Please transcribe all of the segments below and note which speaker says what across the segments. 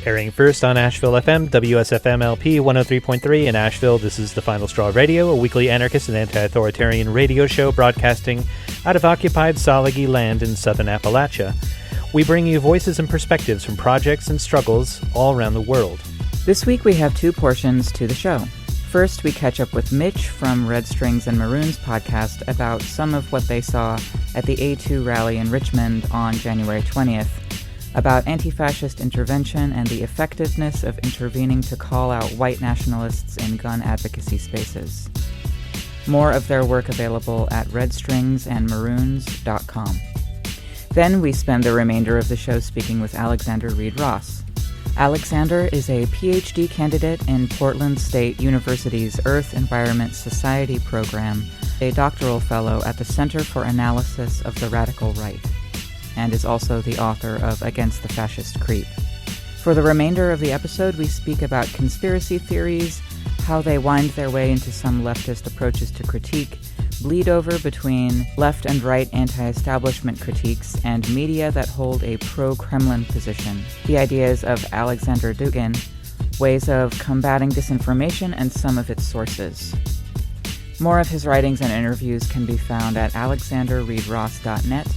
Speaker 1: Airing first on Asheville FM, WSFM LP 103.3 in Asheville, this is The Final Straw Radio, a weekly anarchist and anti-authoritarian radio show broadcasting out of occupied Salagi land in southern Appalachia. We bring you voices and perspectives from projects and struggles all around the world.
Speaker 2: This week we have two portions to the show. First, we catch up with Mitch from Red Strings and Maroons podcast about some of what they saw at the A2 rally in Richmond on January 20th, about anti-fascist intervention and the effectiveness of intervening to call out white nationalists in gun advocacy spaces. More of their work available at redstringsandmaroons.com. Then we spend the remainder of the show speaking with Alexander Reid Ross. Alexander is a PhD candidate in Portland State University's Earth Environment Society program, a doctoral fellow at the Center for Analysis of the Radical Right, and is also the author of Against the Fascist Creep. For the remainder of the episode, we speak about conspiracy theories, how they wind their way into some leftist approaches to critique, bleed over between left and right anti-establishment critiques, and media that hold a pro-Kremlin position, the ideas of Alexander Dugin, ways of combating disinformation, and some of its sources. More of his writings and interviews can be found at alexanderreidross.net,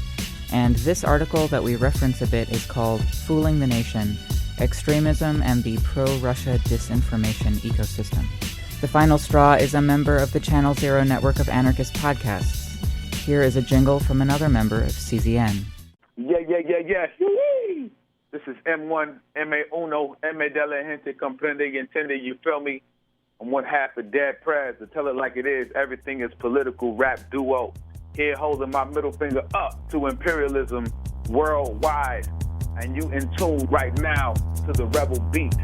Speaker 2: and this article that we reference a bit is called Fooling the Nation, Extremism and the Pro-Russia Disinformation Ecosystem. The Final Straw is a member of the Channel Zero network of anarchist podcasts. Here is a jingle from another member of CZN.
Speaker 3: Yeah. This is M1, M1, M de la gente comprende y entiende, you feel me? I'm one half of Dead Prez, to tell it like it is, everything is political rap duo. Here holding my middle finger up to imperialism worldwide. And you in tune right now to the rebel beat.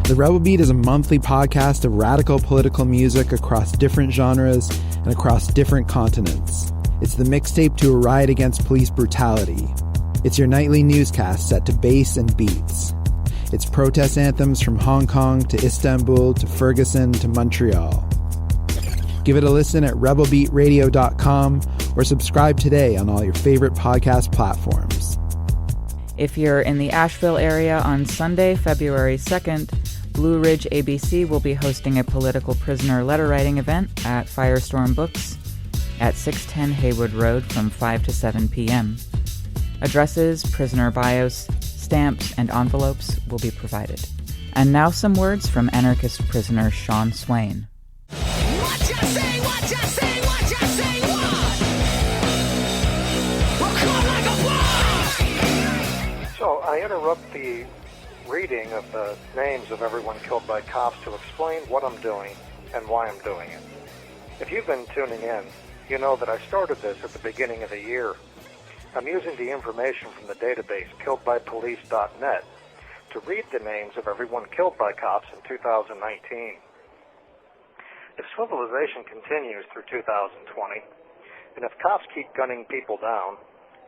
Speaker 4: The Rebel Beat is a monthly podcast of radical political music across different genres and across different continents. It's the mixtape to a riot against police brutality. It's your nightly newscast set to bass and beats. It's protest anthems from Hong Kong to Istanbul to Ferguson to Montreal. Give it a listen at rebelbeatradio.com or subscribe today on all your favorite podcast platforms.
Speaker 2: If you're in the Asheville area on Sunday, February 2nd, Blue Ridge ABC will be hosting a political prisoner letter writing event at Firestorm Books at 610 Haywood Road from 5 to 7 p.m. Addresses, prisoner bios, stamps, and envelopes will be provided. And now some words from anarchist prisoner Sean Swain.
Speaker 5: What you say, what you say, what you say, what? We'll call like a block!
Speaker 6: So I interrupt the reading of the names of everyone killed by cops to explain what I'm doing and why I'm doing it. If you've been tuning in, you know that I started this at the beginning of the year. I'm using the information from the database killedbypolice.net to read the names of everyone killed by cops in 2019. If civilization continues through 2020, and if cops keep gunning people down,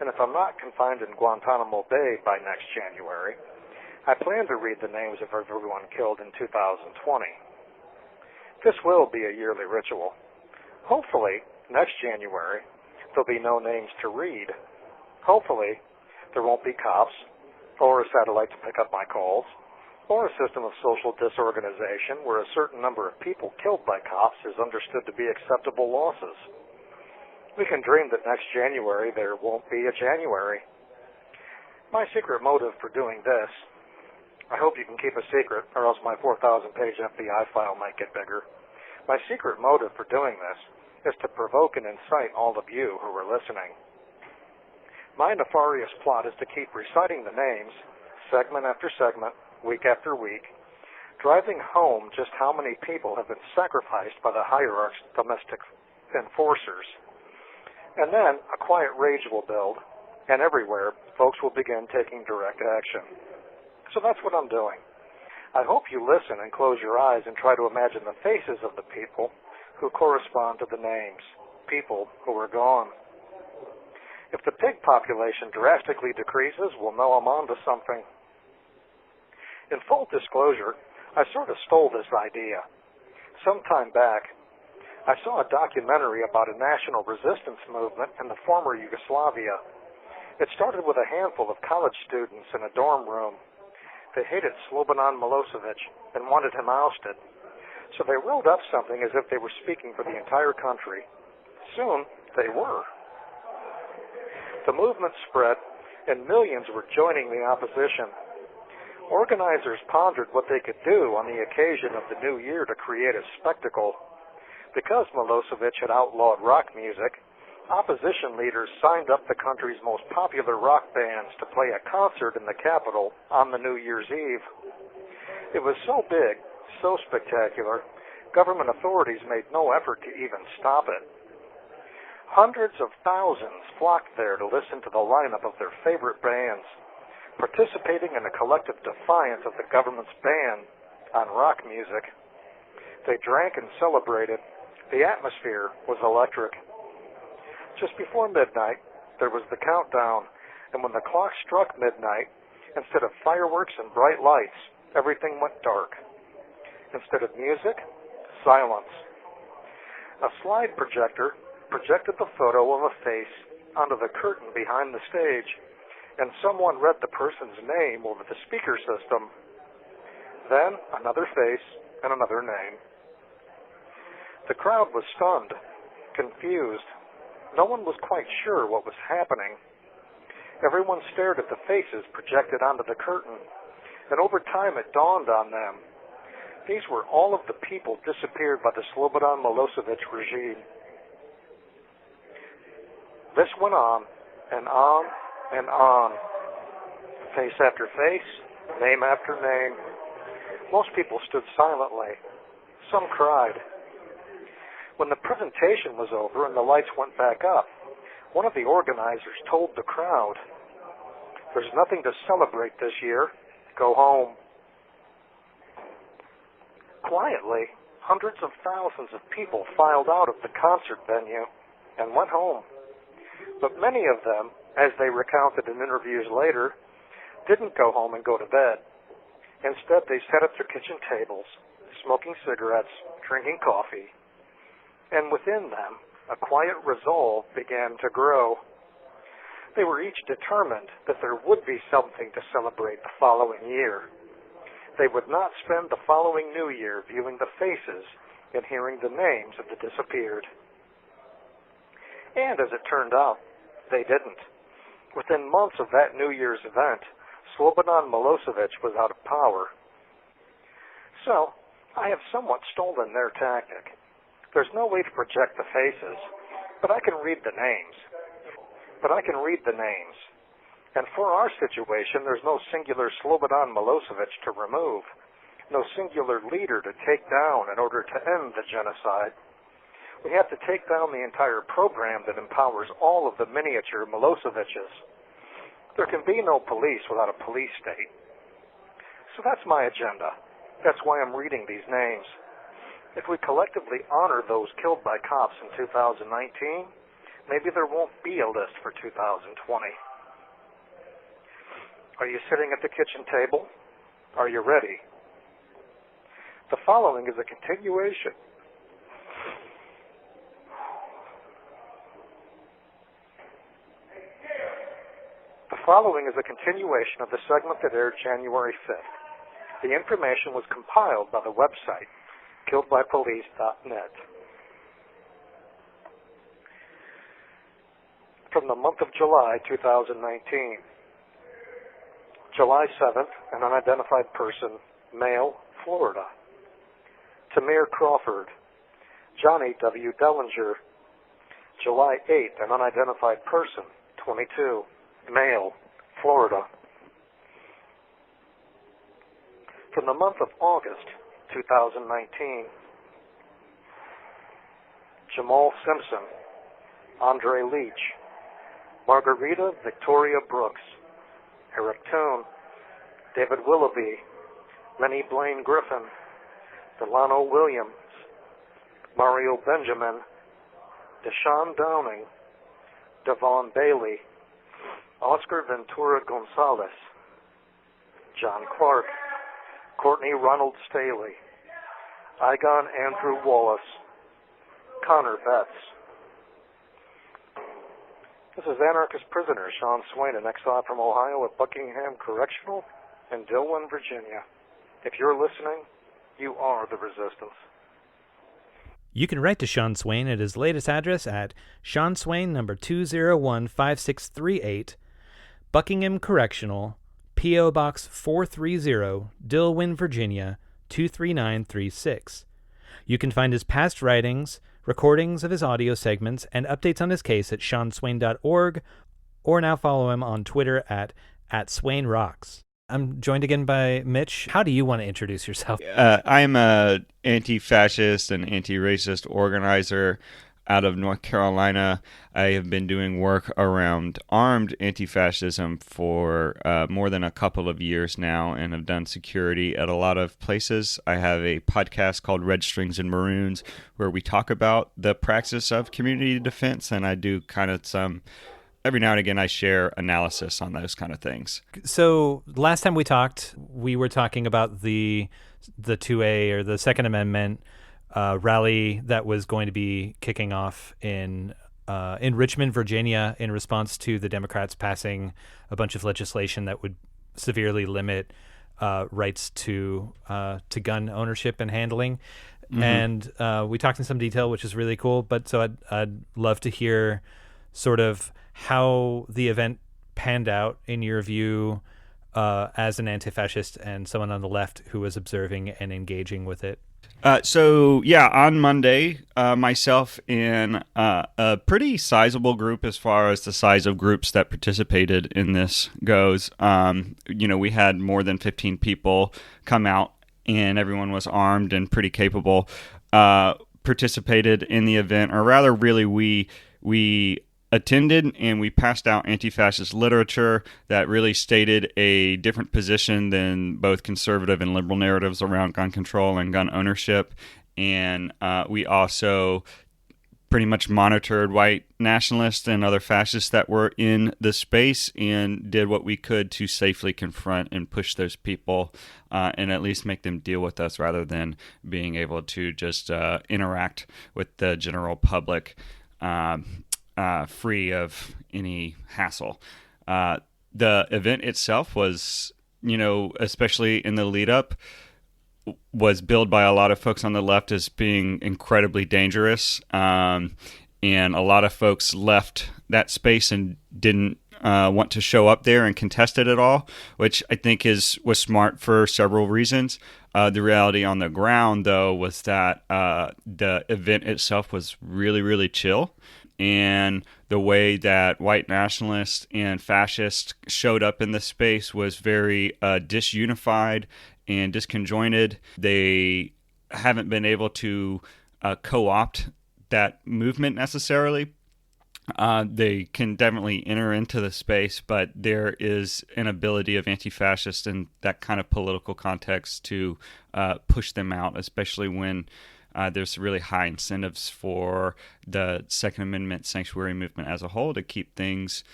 Speaker 6: and if I'm not confined in Guantanamo Bay by next January, I plan to read the names of everyone killed in 2020. This will be a yearly ritual. Hopefully, next January, there'll be no names to read. Hopefully, there won't be cops, or a satellite to pick up my calls, or a system of social disorganization where a certain number of people killed by cops is understood to be acceptable losses. We can dream that next January there won't be a January. My secret motive for doing this, I hope you can keep a secret or else my 4,000-page FBI file might get bigger. My secret motive for doing this is to provoke and incite all of you who are listening. My nefarious plot is to keep reciting the names, segment after segment, week after week, driving home just how many people have been sacrificed by the hierarch's domestic enforcers. And then a quiet rage will build, and everywhere folks will begin taking direct action. So that's what I'm doing. I hope you listen and close your eyes and try to imagine the faces of the people who correspond to the names, people who are gone. If the pig population drastically decreases, we'll know I'm onto something. In full disclosure, I sort of stole this idea. Some time back, I saw a documentary about a national resistance movement in the former Yugoslavia. It started with a handful of college students in a dorm room. They hated Slobodan Milosevic and wanted him ousted. So they wrote up something as if they were speaking for the entire country. Soon, they were. The movement spread, and millions were joining the opposition. Organizers pondered what they could do on the occasion of the new year to create a spectacle. Because Milosevic had outlawed rock music, opposition leaders signed up the country's most popular rock bands to play a concert in the capital on the New Year's Eve. It was so big, so spectacular, government authorities made no effort to even stop it. Hundreds of thousands flocked there to listen to the lineup of their favorite bands, participating in a collective defiance of the government's ban on rock music. They drank and celebrated. The atmosphere was electric. Just before midnight, there was the countdown, and when the clock struck midnight, instead of fireworks and bright lights, everything went dark. Instead of music, silence. A slide projector projected the photo of a face onto the curtain behind the stage, and someone read the person's name over the speaker system. Then another face and another name. The crowd was stunned, confused. No one was quite sure what was happening. Everyone stared at the faces projected onto the curtain, and over time it dawned on them. These were all of the people disappeared by the Slobodan Milosevic regime. This went on, and on, and on. Face after face, name after name. Most people stood silently. Some cried. When the presentation was over and the lights went back up, one of the organizers told the crowd, "There's nothing to celebrate this year. Go home." Quietly, hundreds of thousands of people filed out of the concert venue and went home. But many of them, as they recounted in interviews later, didn't go home and go to bed. Instead, they sat at their kitchen tables, smoking cigarettes, drinking coffee. And within them, a quiet resolve began to grow. They were each determined that there would be something to celebrate the following year. They would not spend the following New Year viewing the faces and hearing the names of the disappeared. And as it turned out, they didn't. Within months of that New Year's event, Slobodan Milosevic was out of power. So, I have somewhat stolen their tactic. There's no way to project the faces, but I can read the names. And for our situation, there's no singular Slobodan Milosevic to remove, no singular leader to take down in order to end the genocide. We have to take down the entire program that empowers all of the miniature Milosevic's. There can be no police without a police state. So that's my agenda. That's why I'm reading these names. If we collectively honor those killed by cops in 2019, maybe there won't be a list for 2020. Are you sitting at the kitchen table? Are you ready? The following is a continuation. of the segment that aired January 5th. The information was compiled by the website killedbypolice.net. From the month of July 2019. July 7th, an unidentified person, male, Florida. Tamir Crawford. Johnny W. Dellinger. July 8th, an unidentified person, 22, male, Florida. From the month of August 2019. Jamal Simpson. Andre Leach. Margarita Victoria Brooks. Eric Toone, David Willoughby, Lenny Blaine Griffin, Delano Williams, Mario Benjamin, Deshaun Downing, Devon Bailey, Oscar Ventura Gonzalez, John Clark, Courtney Ronald Staley, Igon Andrew Wallace, Connor Betts. This is anarchist prisoner Sean Swain, in exile from Ohio at Buckingham Correctional in Dillwyn, Virginia. If you're listening, you are the resistance.
Speaker 1: You can write to Sean Swain at his latest address at Sean Swain, number 2015638, Buckingham Correctional, P.O. Box 430, Dillwyn, Virginia, 23936. You can find his past writings, recordings of his audio segments, and updates on his case at seanswain.org, or now follow him on Twitter at @SwainRocks. I'm joined again by Mitch. How do you want to introduce yourself?
Speaker 7: I'm a anti-fascist and anti-racist organizer out of North Carolina. I have been doing work around armed anti-fascism for more than a couple of years now, and have done security at a lot of places. I have a podcast called Red Strings and Maroons, where we talk about the praxis of community defense, and I do kind of some... Every now and again, I share analysis on those kind of things.
Speaker 1: So last time we talked, we were talking about the 2A or the Second Amendment rally that was going to be kicking off in Richmond, Virginia, in response to the Democrats passing a bunch of legislation that would severely limit rights to gun ownership and handling. Mm-hmm. And we talked in some detail, which is really cool. But so I'd love to hear sort of how the event panned out in your view as an anti-fascist and someone on the left who was observing and engaging with it.
Speaker 7: On Monday, myself and a pretty sizable group as far as the size of groups that participated in this goes, we had more than 15 people come out, and everyone was armed and pretty capable, participated in the event, or rather really we attended and we passed out anti-fascist literature that really stated a different position than both conservative and liberal narratives around gun control and gun ownership. And we also pretty much monitored white nationalists and other fascists that were in the space and did what we could to safely confront and push those people and at least make them deal with us rather than being able to just interact with the general public free of any hassle. The event itself was, especially in the lead up, was billed by a lot of folks on the left as being incredibly dangerous. And a lot of folks left that space and didn't want to show up there and contest it at all, which I think was smart for several reasons. The reality on the ground, though, was that the event itself was really, really chill. And the way that white nationalists and fascists showed up in the space was very disunified and disconjointed. They haven't been able to co-opt that movement necessarily. They can definitely enter into the space, but there is an ability of anti-fascists in that kind of political context to push them out, especially when there's really high incentives for the Second Amendment sanctuary movement as a whole to keep things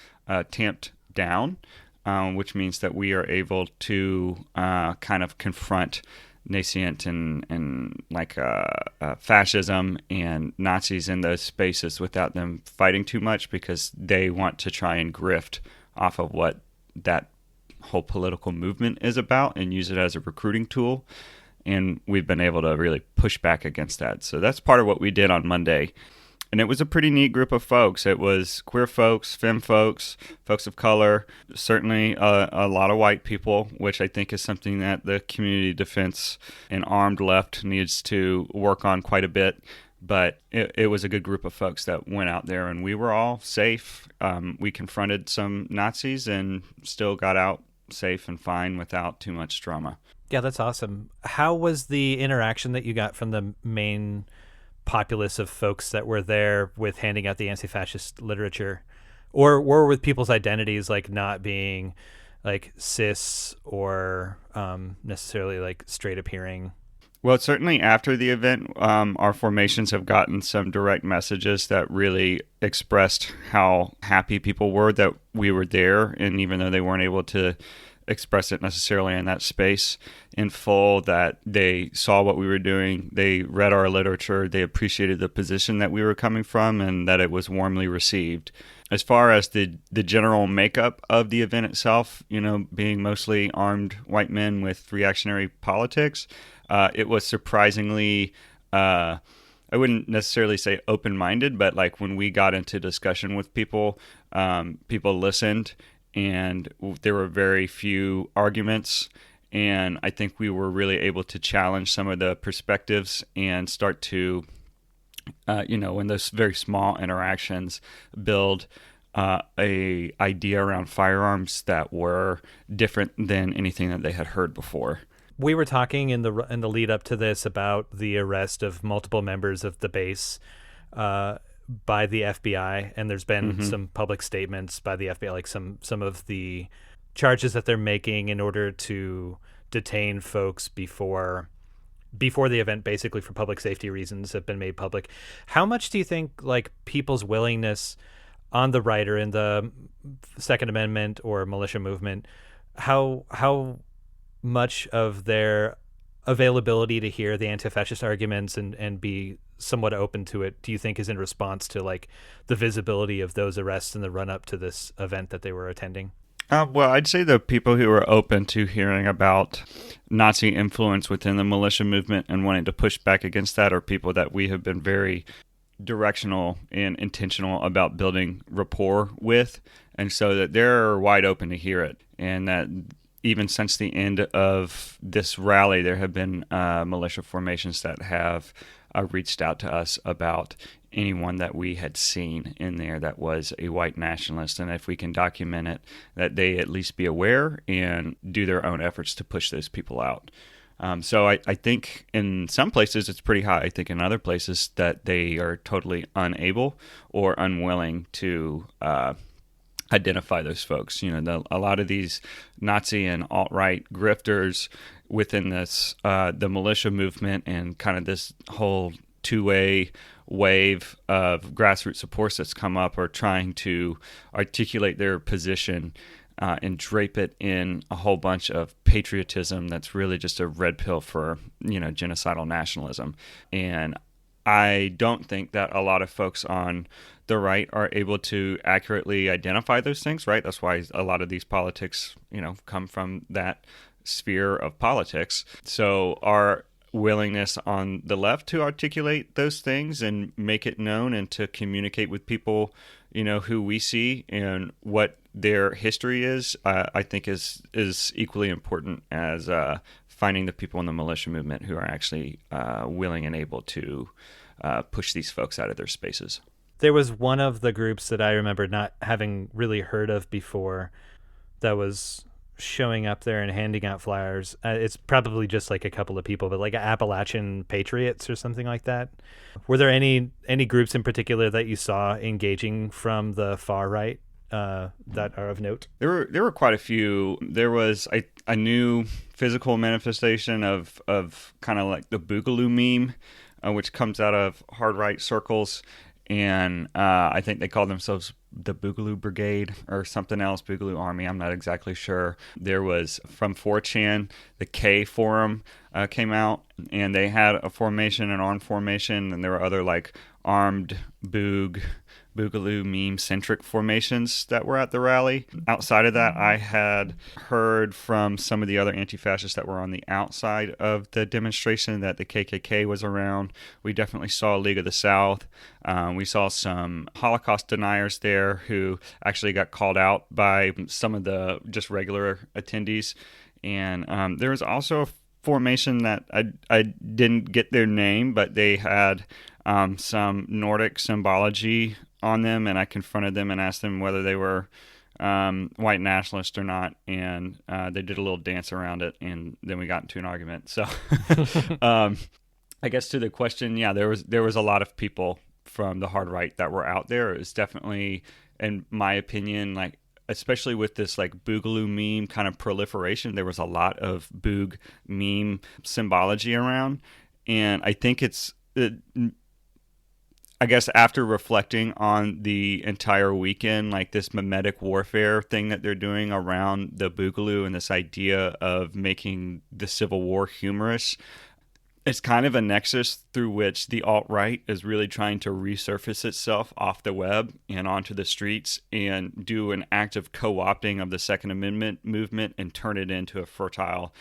Speaker 7: tamped down, which means that we are able to kind of confront nascent and fascism and Nazis in those spaces without them fighting too much, because they want to try and grift off of what that whole political movement is about and use it as a recruiting tool. And we've been able to really push back against that. So that's part of what we did on Monday. And it was a pretty neat group of folks. It was queer folks, femme folks, folks of color, certainly a lot of white people, which I think is something that the community defense and armed left needs to work on quite a bit. But it was a good group of folks that went out there, and we were all safe. We confronted some Nazis and still got out safe and fine without too much drama.
Speaker 1: Yeah, that's awesome. How was the interaction that you got from the main populace of folks that were there with handing out the anti-fascist literature, or with people's identities like not being like cis or necessarily like straight appearing?
Speaker 7: Well, certainly after the event, our formations have gotten some direct messages that really expressed how happy people were that we were there. And even though they weren't able to express it necessarily in that space in full, that they saw what we were doing, they read our literature, they appreciated the position that we were coming from, and that it was warmly received. As far as the general makeup of the event itself, being mostly armed white men with reactionary politics, it was surprisingly, I wouldn't necessarily say open-minded, but like when we got into discussion with people, people listened, and there were very few arguments. And I think we were really able to challenge some of the perspectives and start to, in those very small interactions, build a idea around firearms that were different than anything that they had heard before.
Speaker 1: We were talking in the lead up to this about the arrest of multiple members of the base by the FBI, and there's been some public statements by the FBI, like some of the charges that they're making in order to detain folks before the event, basically for public safety reasons, have been made public. How much do you think like people's willingness on the right or in the Second Amendment or militia movement, how much of their availability to hear the anti-fascist arguments and be somewhat open to it do you think is in response to like the visibility of those arrests in the run-up to this event that they were attending?
Speaker 7: Well, I'd say the people who are open to hearing about Nazi influence within the militia movement and wanting to push back against that are people that we have been very directional and intentional about building rapport with, and so that they're wide open to hear it. And that even since the end of this rally, there have been militia formations that have reached out to us about anyone that we had seen in there that was a white nationalist, and if we can document it, that they at least be aware and do their own efforts to push those people out. So I think in some places it's pretty high. I think in other places that they are totally unable or unwilling to identify those folks. A lot of these Nazi and alt-right grifters within this the militia movement and kind of this whole two-way wave of grassroots supports that's come up are trying to articulate their position and drape it in a whole bunch of patriotism that's really just a red pill for, genocidal nationalism. And I don't think that a lot of folks on the right are able to accurately identify those things, right? That's why a lot of these politics, come from that sphere of politics. So our willingness on the left to articulate those things and make it known and to communicate with people, who we see and what their history is, I think is equally important as finding the people in the militia movement who are actually willing and able to push these folks out of their spaces.
Speaker 1: There was one of the groups that I remember not having really heard of before that was showing up there and handing out flyers. It's probably just like a couple of people, but like Appalachian Patriots or something like that. Were there any groups in particular that you saw engaging from the far right that are of note?
Speaker 7: There were quite a few. There was a new physical manifestation of kind of like the Boogaloo meme, which comes out of hard right circles. And I think they call themselves the Boogaloo Brigade or something else, Boogaloo Army. I'm not exactly sure. There was from 4chan, the K Forum came out, and they had a formation, an armed formation, and there were other like armed Boogaloo meme-centric formations that were at the rally. Outside of that, I had heard from some of the other anti-fascists that were on the outside of the demonstration that the KKK was around. We definitely saw League of the South. We saw some Holocaust deniers there who actually got called out by some of the just regular attendees. And there was also a formation that I didn't get their name, but they had some Nordic symbology on them, and I confronted them and asked them whether they were white nationalists or not, and they did a little dance around it, and then we got into an argument. So I guess to the question, yeah, there was a lot of people from the hard right that were out there. It was definitely, in my opinion, like especially with this like Boogaloo meme kind of proliferation, there was a lot of Boog meme symbology around, and I think I guess after reflecting on the entire weekend, like this mimetic warfare thing that they're doing around the Boogaloo and this idea of making the Civil War humorous, it's kind of a nexus through which the alt-right is really trying to resurface itself off the web and onto the streets and do an active co-opting of the Second Amendment movement and turn it into a fertile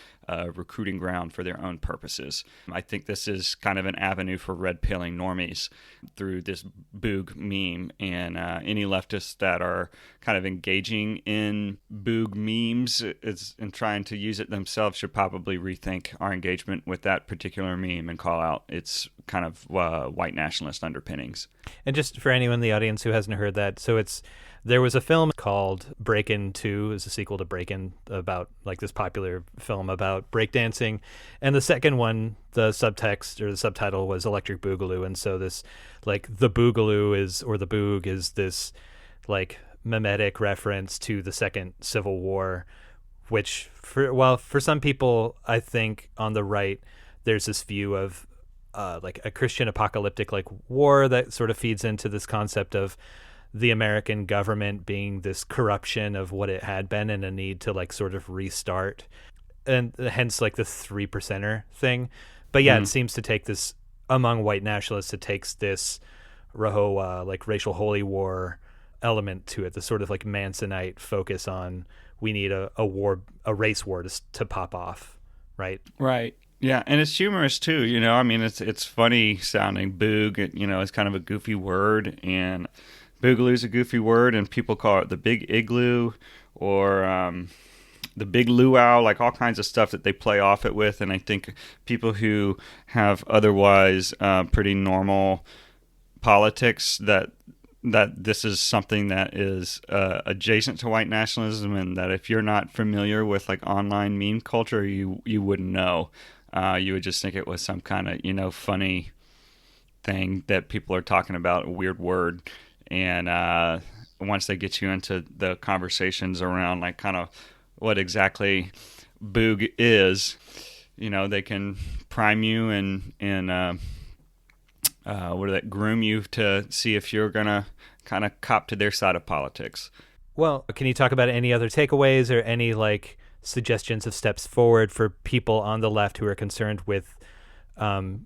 Speaker 7: recruiting ground for their own purposes. I think this is kind of an avenue for red-pilling normies through this Boog meme, and any leftists that are kind of engaging in Boog memes and trying to use it themselves should probably rethink our engagement with that particular meme and call out its kind of white nationalist underpinnings.
Speaker 1: And just for anyone in the audience who hasn't heard that, so there was a film called Break-In 2, is a sequel to Break-In, about like this popular film about breakdancing. And the second one, the subtext or the subtitle was Electric Boogaloo. And so this, like, the Boogaloo is, or the Boog is this like mimetic reference to the Second Civil War, which for some people, I think on the right, there's this view of like a Christian apocalyptic like war that sort of feeds into this concept of the American government being this corruption of what it had been and a need to like sort of restart, and hence like the 3%er thing. But yeah, it seems to take this among white nationalists. It takes this like racial holy war element to it, the sort of like Mansonite focus on we need a race war to pop off, right?
Speaker 7: Right. Yeah, and it's humorous too. You know, I mean, it's funny sounding. Boog, you know, it's kind of a goofy word, and Boogaloo's a goofy word, and people call it the big igloo or the big luau, like all kinds of stuff that they play off it with. And I think people who have otherwise pretty normal politics that this is something that is adjacent to white nationalism, and that if you're not familiar with like online meme culture, you wouldn't know. You would just think it was some kind of, you know, funny thing that people are talking about, a weird word. And once they get you into the conversations around like kind of what exactly Boog is, you know, they can prime you and groom you to see if you're gonna kind of cop to their side of politics.
Speaker 1: Well, can you talk about any other takeaways or any like suggestions of steps forward for people on the left who are concerned with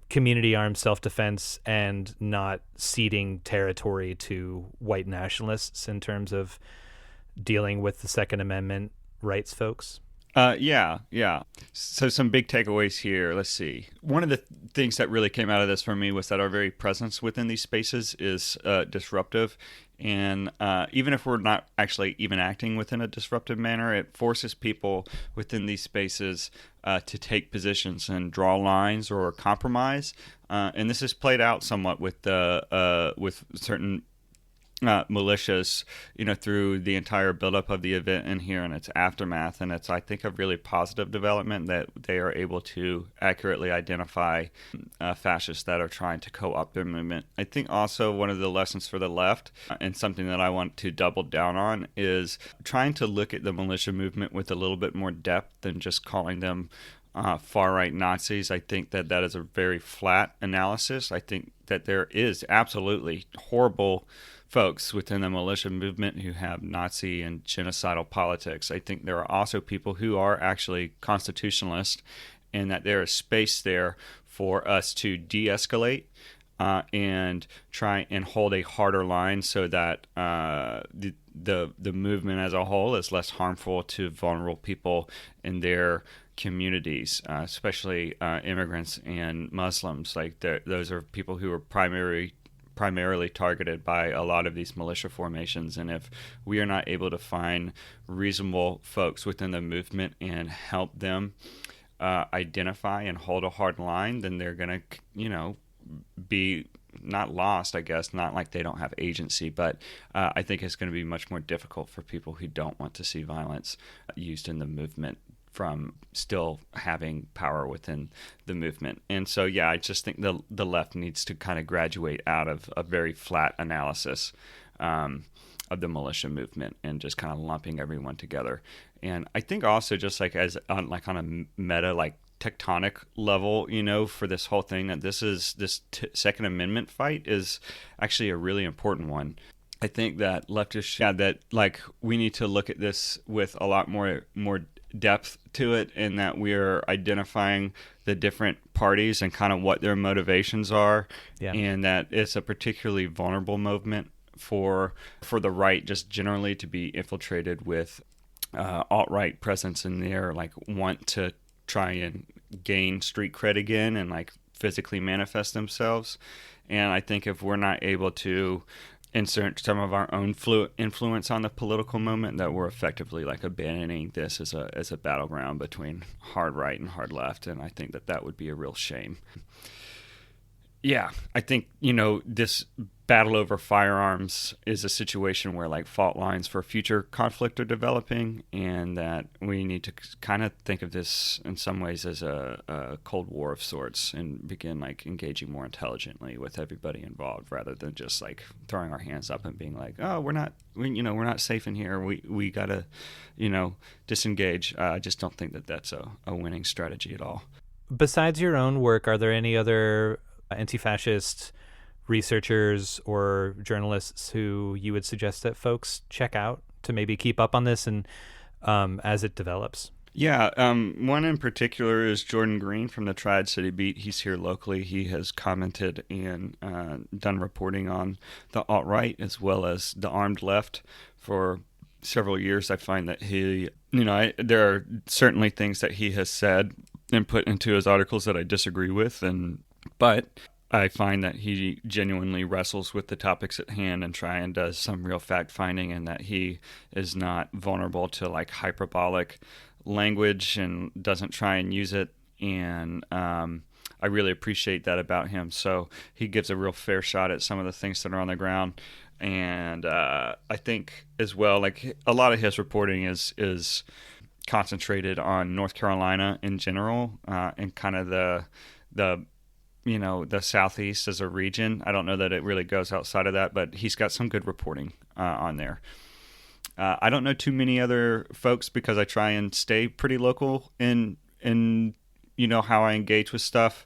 Speaker 1: community armed self-defense and not ceding territory to white nationalists in terms of dealing with the Second Amendment rights folks?
Speaker 7: Yeah. So some big takeaways here. Let's see. One of the things that really came out of this for me was that our very presence within these spaces is disruptive. And even if we're not actually even acting within a disruptive manner, it forces people within these spaces to take positions and draw lines or compromise. And this is played out somewhat with certain militias, you know, through the entire buildup of the event and here in its aftermath. And it's, I think, a really positive development that they are able to accurately identify fascists that are trying to co-opt their movement. I think also one of the lessons for the left, and something that I want to double down on, is trying to look at the militia movement with a little bit more depth than just calling them far-right Nazis. I think that is a very flat analysis. I think that there is absolutely horrible folks within the militia movement who have Nazi and genocidal politics. I think there are also people who are actually constitutionalists, and that there is space there for us to de-escalate and try and hold a harder line so that the movement as a whole is less harmful to vulnerable people in their communities, especially immigrants and Muslims. Like those are people who are primarily targeted by a lot of these militia formations. And if we are not able to find reasonable folks within the movement and help them identify and hold a hard line, then they're going to, you know, be not lost, I guess, not like they don't have agency, but I think it's going to be much more difficult for people who don't want to see violence used in the movement from still having power within the movement. And so, yeah, I just think the left needs to kind of graduate out of a very flat analysis of the militia movement and just kind of lumping everyone together. And I think also just like on a meta, like tectonic level, for this whole thing, that this Second Amendment fight is actually a really important one. I think that leftists, that like we need to look at this with a lot more depth to it, in that we're identifying the different parties and kind of what their motivations are, and that it's a particularly vulnerable movement for the right just generally to be infiltrated with alt-right presence in there, like want to try and gain street cred again and like physically manifest themselves. And I think if we're not able to insert some of our own influence on the political moment, that we're effectively like abandoning this as a battleground between hard right and hard left. And I think that would be a real shame. Yeah, I think, this battle over firearms is a situation where like fault lines for future conflict are developing, and that we need to kind of think of this in some ways as a Cold War of sorts, and begin like engaging more intelligently with everybody involved, rather than just like throwing our hands up and being like, oh, we're not safe in here. We gotta, disengage. I just don't think that that's a winning strategy at all.
Speaker 1: Besides your own work, are there any other anti-fascist researchers or journalists who you would suggest that folks check out to maybe keep up on this and as it develops?
Speaker 7: Yeah, one in particular is Jordan Green from the Triad City Beat. He's here locally. He has commented and done reporting on the alt-right as well as the armed left for several years. I find that he, there are certainly things that he has said and put into his articles that I disagree with, but I find that he genuinely wrestles with the topics at hand and does some real fact-finding, and that he is not vulnerable to like hyperbolic language and doesn't try and use it. And I really appreciate that about him. So he gives a real fair shot at some of the things that are on the ground. And I think as well, like a lot of his reporting is concentrated on North Carolina in general, and kind of the Southeast as a region. I don't know that it really goes outside of that, but he's got some good reporting on there. I don't know too many other folks because I try and stay pretty local in how I engage with stuff.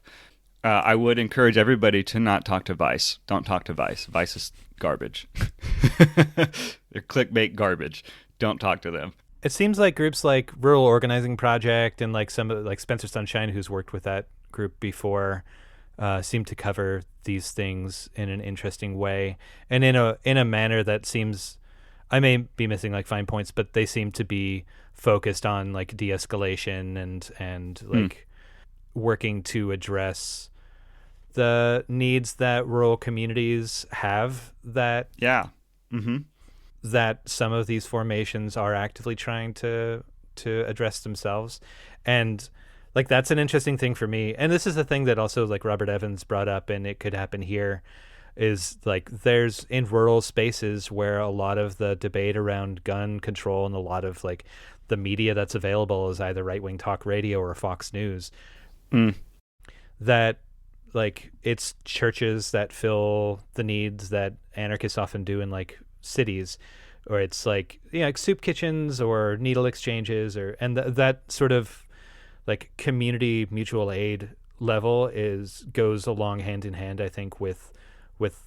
Speaker 7: I would encourage everybody to not talk to Vice. Don't talk to Vice. Vice is garbage. They're clickbait garbage. Don't talk to them.
Speaker 1: It seems like groups like Rural Organizing Project and like some like Spencer Sunshine, who's worked with that group before, seem to cover these things in an interesting way and in a manner that seems, I may be missing like fine points, but they seem to be focused on like de-escalation and like working to address the needs that rural communities have that that some of these formations are actively trying to address themselves. And like that's an interesting thing for me. And this is the thing that also like Robert Evans brought up, and it could happen here, is like there's in rural spaces where a lot of the debate around gun control and a lot of like the media that's available is either right-wing talk radio or Fox News. That like it's churches that fill the needs that anarchists often do in like cities, or it's like like soup kitchens or needle exchanges, or that sort of like community mutual aid level goes along hand in hand, I think, with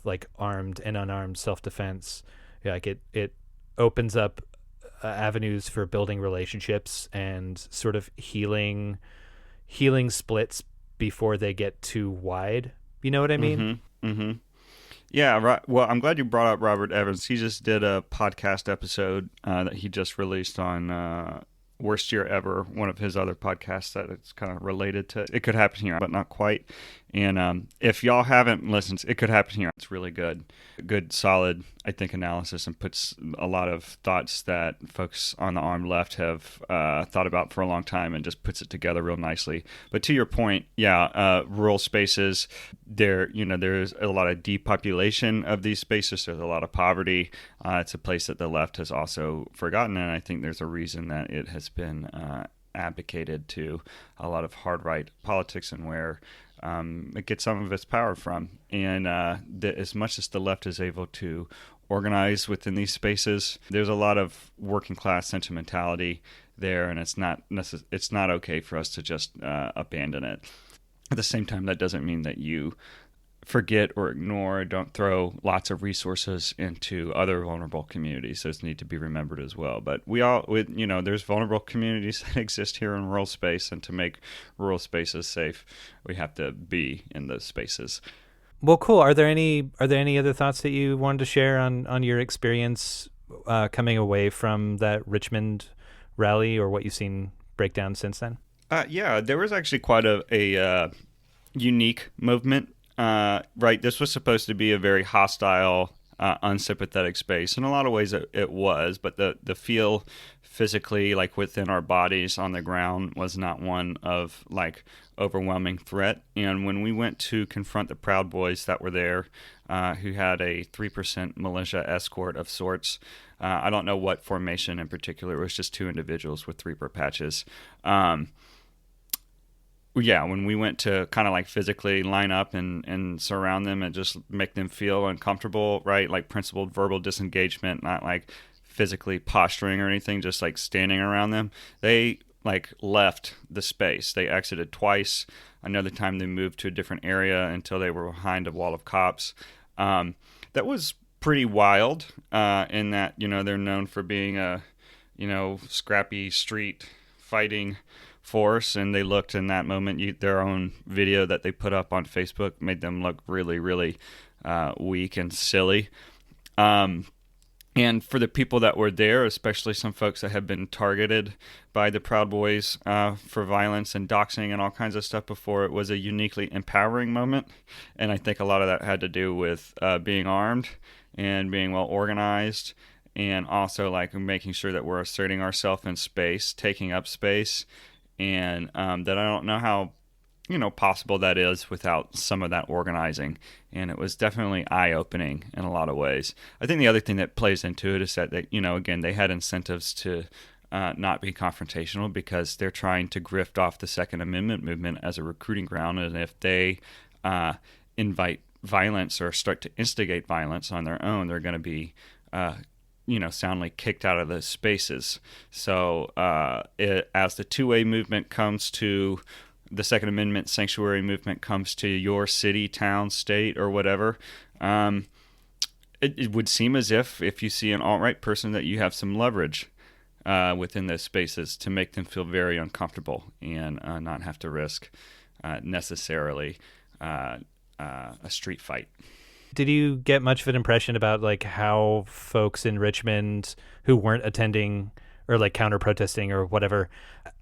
Speaker 1: like armed and unarmed self-defense. Like it opens up avenues for building relationships and sort of healing splits before they get too wide. You know what I mean?
Speaker 7: Yeah, right. Well, I'm glad you brought up Robert Evans. He just did a podcast episode that he just released on Worst Year Ever, one of his other podcasts that it's kind of related to It Could Happen Here, but not quite. And if y'all haven't listened, It Could Happen Here, it's really good. Good, solid, I think, analysis, and puts a lot of thoughts that folks on the armed left have thought about for a long time, and just puts it together real nicely. But to your point, rural spaces, there's a lot of depopulation of these spaces. There's a lot of poverty. It's a place that the left has also forgotten, and I think there's a reason that it has been abdicated to a lot of hard right politics, and where it gets some of its power from. And as much as the left is able to organize within these spaces. There's a lot of working class sentimentality there, and it's not okay for us to just abandon it. At the same time, that doesn't mean that you forget or ignore, don't throw lots of resources into other vulnerable communities. Those need to be remembered as well. But there's vulnerable communities that exist here in rural space, and to make rural spaces safe, we have to be in those spaces.
Speaker 1: Well, cool. Are there any other thoughts that you wanted to share on your experience coming away from that Richmond rally, or what you've seen break down since then?
Speaker 7: Yeah, there was actually quite a unique movement. Right, this was supposed to be a very hostile, unsympathetic space. In a lot of ways it was, but the feel physically, like within our bodies on the ground, was not one of like overwhelming threat. And when we went to confront the Proud Boys that were there, who had a 3% militia escort of sorts, I don't know what formation in particular, it was just two individuals with 3-per patches. Yeah, when we went to kind of like physically line up and surround them and just make them feel uncomfortable, right? Like principled verbal disengagement, not like physically posturing or anything, just like standing around them. They like left the space. They exited twice. Another time they moved to a different area until they were behind a wall of cops. That was pretty wild in that, they're known for being a, scrappy street fighting force, and they looked in that moment, their own video that they put up on Facebook made them look really, really weak and silly. And for the people that were there, especially some folks that have been targeted by the Proud Boys for violence and doxing and all kinds of stuff before, it was a uniquely empowering moment. And I think a lot of that had to do with being armed and being well organized, and also like making sure that we're asserting ourselves in space, taking up space. And that I don't know how, possible that is without some of that organizing. And it was definitely eye-opening in a lot of ways. I think the other thing that plays into it is that, again, they had incentives to not be confrontational because they're trying to grift off the Second Amendment movement as a recruiting ground. And if they invite violence or start to instigate violence on their own, they're going to be soundly kicked out of those spaces. So as the two-way movement comes to the Second Amendment sanctuary movement comes to your city, town, state, or whatever, it would seem as if you see an alt-right person that you have some leverage within those spaces to make them feel very uncomfortable and not have to risk necessarily a street fight.
Speaker 1: Did you get much of an impression about like how folks in Richmond who weren't attending or like counter protesting or whatever,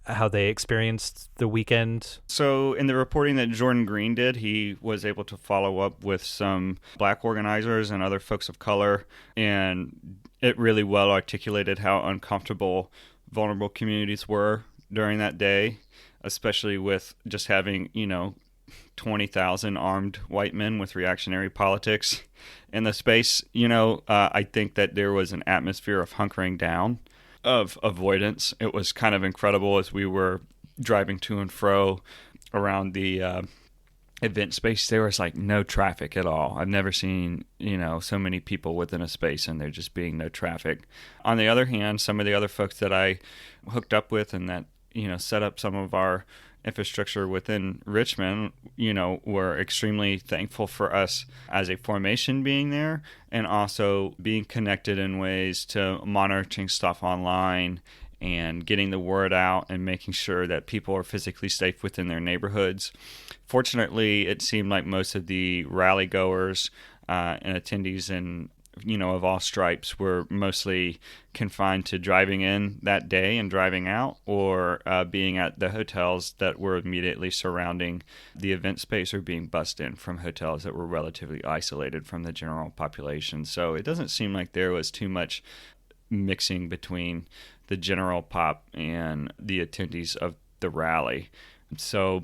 Speaker 1: how they experienced the weekend?
Speaker 7: So in the reporting that Jordan Green did, he was able to follow up with some Black organizers and other folks of color, and it really well articulated how uncomfortable vulnerable communities were during that day, especially with just having, 20,000 armed white men with reactionary politics in the space. I think that there was an atmosphere of hunkering down, of avoidance. It was kind of incredible as we were driving to and fro around the event space. There was like no traffic at all. I've never seen, so many people within a space and there just being no traffic. On the other hand, some of the other folks that I hooked up with and that, set up some of our infrastructure within Richmond, were extremely thankful for us as a formation being there, and also being connected in ways to monitoring stuff online and getting the word out and making sure that people are physically safe within their neighborhoods. Fortunately, it seemed like most of the rally goers and attendees and of all stripes were mostly confined to driving in that day and driving out, or being at the hotels that were immediately surrounding the event space, or being bussed in from hotels that were relatively isolated from the general population. So it doesn't seem like there was too much mixing between the general pop and the attendees of the rally. So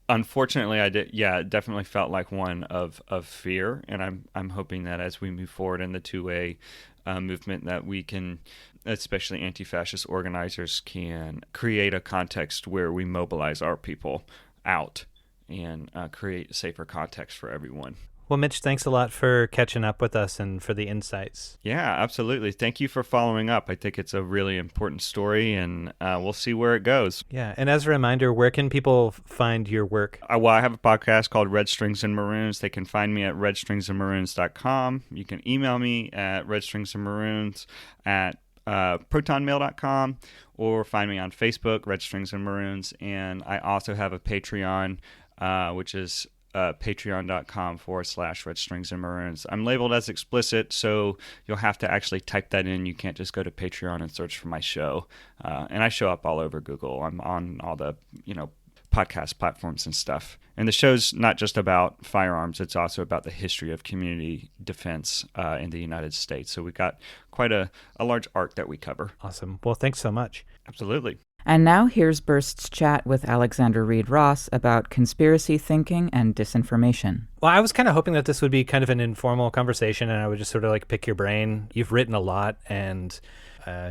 Speaker 7: unfortunately, I did. Yeah, it definitely felt like one of fear, and I'm hoping that as we move forward in the two-way movement, that we can, especially anti-fascist organizers, can create a context where we mobilize our people out and create a safer context for everyone.
Speaker 1: Well, Mitch, thanks a lot for catching up with us and for the insights.
Speaker 7: Yeah, absolutely. Thank you for following up. I think it's a really important story, and we'll see where it goes.
Speaker 1: Yeah, and as a reminder, where can people find your work?
Speaker 7: Well, I have a podcast called Red Strings and Maroons. They can find me at redstringsandmaroons.com. You can email me at redstringsandmaroons at protonmail.com, or find me on Facebook, Red Strings and Maroons. And I also have a Patreon, which is patreon.com/Red Strings and Maroons. I'm labeled as explicit, so you'll have to actually type that in. You can't just go to Patreon and search for my show. And I show up all over Google. I'm on all the, podcast platforms and stuff. And the show's not just about firearms, it's also about the history of community defense in the United States. So we've got quite a large arc that we cover.
Speaker 1: Awesome. Well, thanks so much.
Speaker 7: Absolutely.
Speaker 2: And now here's Burst's chat with Alexander Reid Ross about conspiracy thinking and disinformation.
Speaker 1: Well, I was kind of hoping that this would be kind of an informal conversation and I would just sort of like pick your brain. You've written a lot and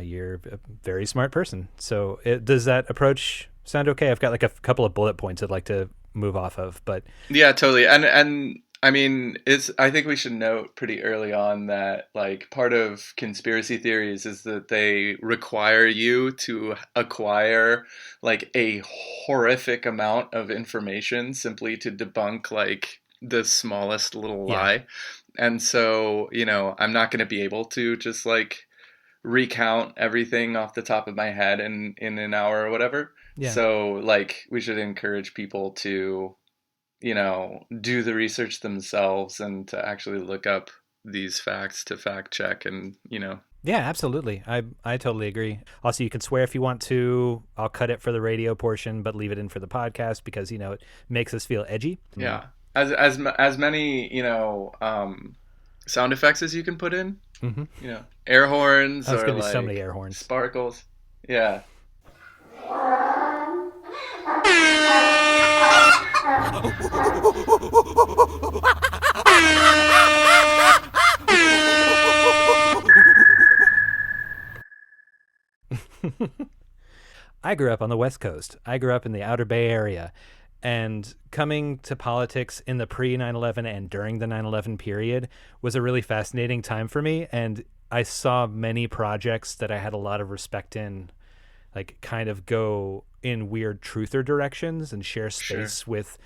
Speaker 1: you're a very smart person. So does that approach sound okay? I've got like a couple of bullet points I'd like to move off of, but
Speaker 8: yeah, totally. And I mean, I think we should note pretty early on that like part of conspiracy theories is that they require you to acquire like a horrific amount of information simply to debunk like the smallest little lie. And so, I'm not going to be able to just like recount everything off the top of my head in an hour or whatever. Yeah. So like we should encourage people to do the research themselves and to actually look up these facts to fact check and,
Speaker 1: Yeah, absolutely. I totally agree. Also, you can swear if you want to. I'll cut it for the radio portion, but leave it in for the podcast because, it makes us feel edgy.
Speaker 8: Yeah. As many, sound effects as you can put in, air horns or
Speaker 1: going to be
Speaker 8: like
Speaker 1: so many air horns.
Speaker 8: Sparkles. Yeah.
Speaker 1: I grew up on the West Coast. I grew up in the Outer Bay Area. And coming to politics in the pre-9/11 and during the 9/11 period was a really fascinating time for me. And I saw many projects that I had a lot of respect in, like kind of go in weird truther directions and share space with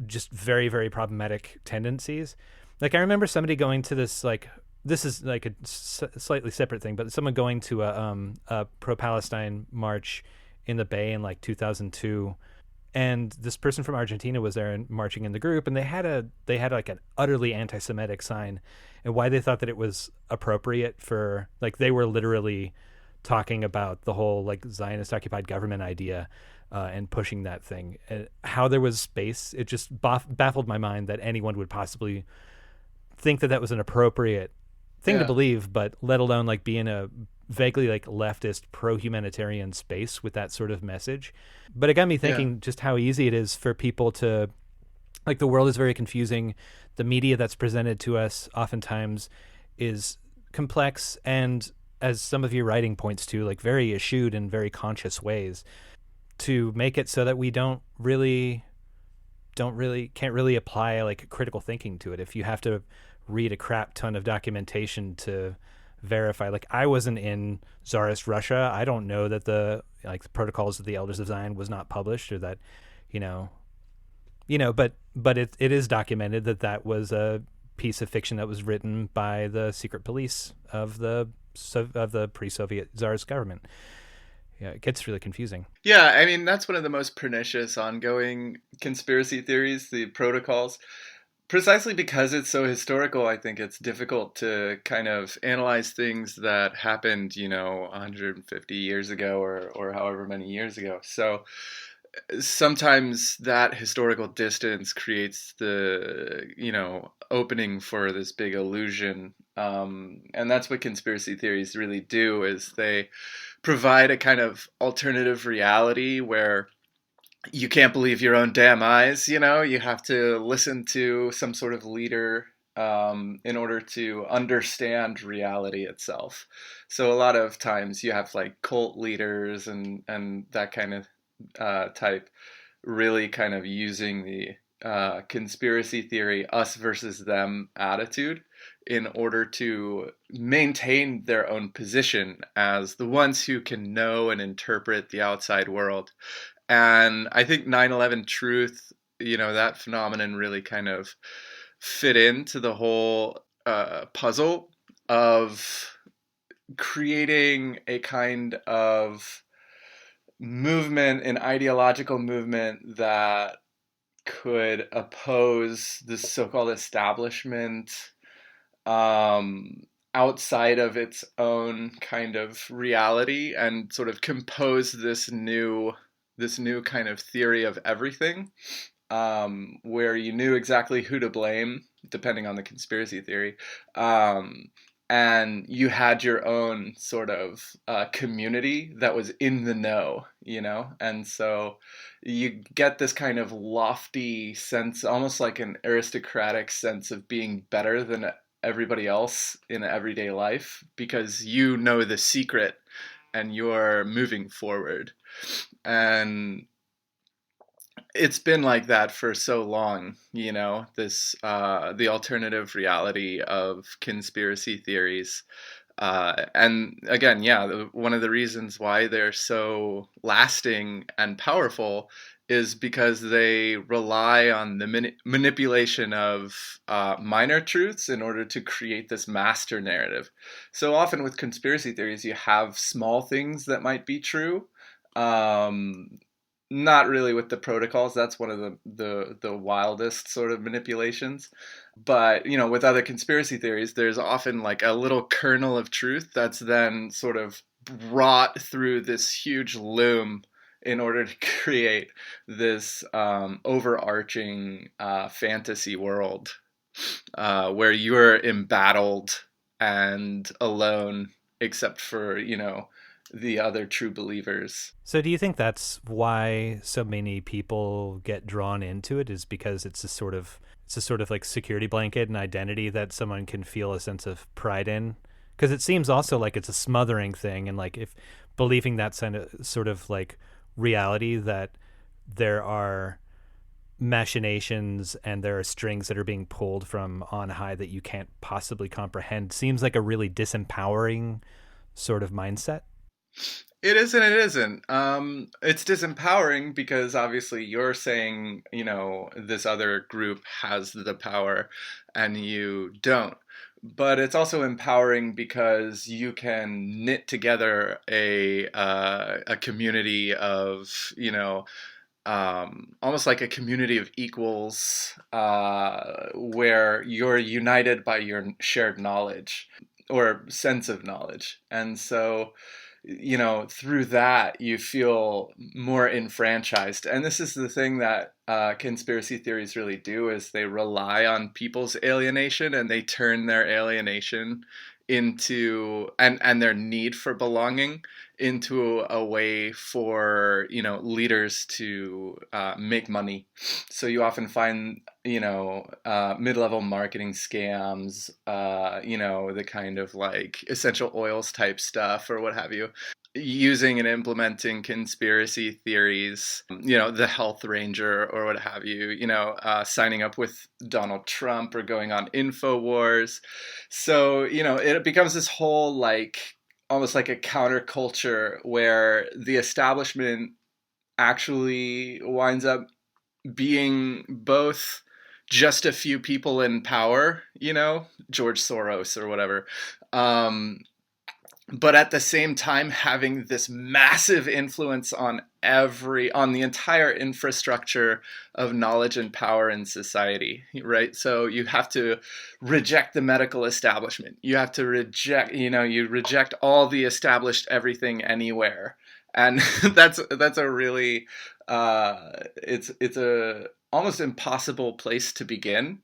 Speaker 1: just very, very problematic tendencies. Like I remember somebody going to this, like, this is like a slightly separate thing, but someone going to a pro-Palestine march in the Bay in like 2002, and this person from Argentina was there and marching in the group, and they had like an utterly anti-Semitic sign, and why they thought that it was appropriate for, like, they were literally talking about the whole like Zionist occupied government idea and pushing that thing. How there was space, it just baffled my mind that anyone would possibly think that was an appropriate thing to believe, but let alone like be in a vaguely like leftist pro-humanitarian space with that sort of message. But it got me thinking just how easy it is for people to, like, the world is very confusing. The media that's presented to us oftentimes is complex, and as some of your writing points to, like very eschewed in very conscious ways, to make it so that we can't really apply like critical thinking to it. If you have to read a crap ton of documentation to verify, like I wasn't in Tsarist Russia, I don't know that the Protocols of the Elders of Zion was not published, or that but it is documented that was a piece of fiction that was written by the secret police of the pre-Soviet Tsarist government. Yeah, it gets really confusing.
Speaker 8: Yeah, I mean, that's one of the most pernicious ongoing conspiracy theories, the protocols. Precisely because it's so historical, I think it's difficult to kind of analyze things that happened, 150 years ago or however many years ago. So sometimes that historical distance creates the, opening for this big illusion. And that's what conspiracy theories really do, is they provide a kind of alternative reality where you can't believe your own damn eyes, you have to listen to some sort of leader in order to understand reality itself. So a lot of times you have like cult leaders and that kind of type really kind of using the conspiracy theory, us versus them attitude in order to maintain their own position as the ones who can know and interpret the outside world. And I think 9/11 truth, that phenomenon really kind of fit into the whole puzzle of creating a kind of movement, an ideological movement that could oppose the so-called establishment outside of its own kind of reality, and sort of compose this new kind of theory of everything, where you knew exactly who to blame depending on the conspiracy theory, and you had your own sort of community that was in the know, and so you get this kind of lofty sense, almost like an aristocratic sense of being better than everybody else in everyday life, because you know the secret and you're moving forward. And it's been like that for so long, this the alternative reality of conspiracy theories. And again, one of the reasons why they're so lasting and powerful is because they rely on the manipulation of minor truths in order to create this master narrative. So often with conspiracy theories, you have small things that might be true. Not really with the protocols. That's one of the wildest sort of manipulations. But, with other conspiracy theories, there's often like a little kernel of truth that's then sort of brought through this huge loom in order to create this overarching fantasy world where you're embattled and alone, except for, the other true believers.
Speaker 1: So do you think that's why so many people get drawn into it, is because it's a sort of like security blanket and identity that someone can feel a sense of pride in? Because it seems also like it's a smothering thing, and like if believing that sort of like reality that there are machinations and there are strings that are being pulled from on high that you can't possibly comprehend seems like a really disempowering sort of mindset.
Speaker 8: It is and it isn't. It's disempowering because obviously you're saying, this other group has the power and you don't. But it's also empowering because you can knit together a community of, almost like a community of equals, where you're united by your shared knowledge or sense of knowledge. And so, through that, you feel more enfranchised. And this is the thing that conspiracy theories really do, is they rely on people's alienation, and they turn their alienation into, and their need for belonging into a way for, leaders to make money. So you often find, mid-level marketing scams, the kind of like essential oils type stuff or what have you, using and implementing conspiracy theories, the health ranger or what have you, signing up with Donald Trump or going on InfoWars. So, it becomes this whole like almost like a counterculture where the establishment actually winds up being both just a few people in power, George Soros or whatever, but at the same time having this massive influence on the entire infrastructure of knowledge and power in society, right? So you have to reject the medical establishment. You have to reject, you reject all the established everything anywhere. And that's a really, it's a almost impossible place to begin,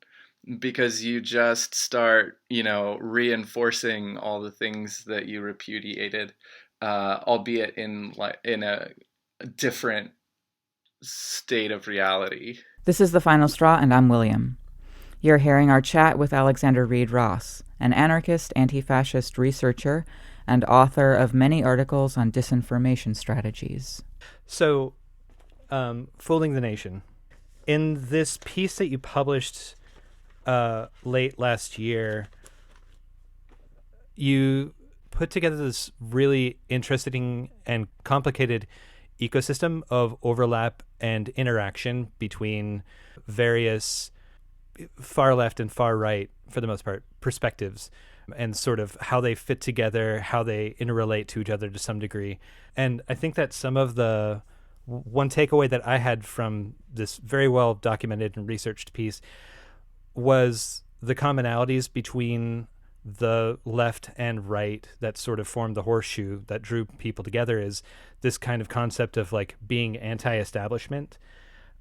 Speaker 8: because you just start, reinforcing all the things that you repudiated, albeit in a different state of reality.
Speaker 2: This is The Final Straw, and I'm William. You're hearing our chat with Alexander Reid Ross, an anarchist, anti-fascist researcher and author of many articles on disinformation strategies.
Speaker 1: So, fooling the nation. in this piece that you published late last year, you put together this really interesting and complicated ecosystem of overlap and interaction between various far left and far right, for the most part, perspectives, and sort of how they fit together, how they interrelate to each other to some degree. And I think that some of the one takeaway that I had from this very well documented and researched piece was the commonalities between the left and right that sort of formed the horseshoe that drew people together is this kind of concept of like being anti-establishment,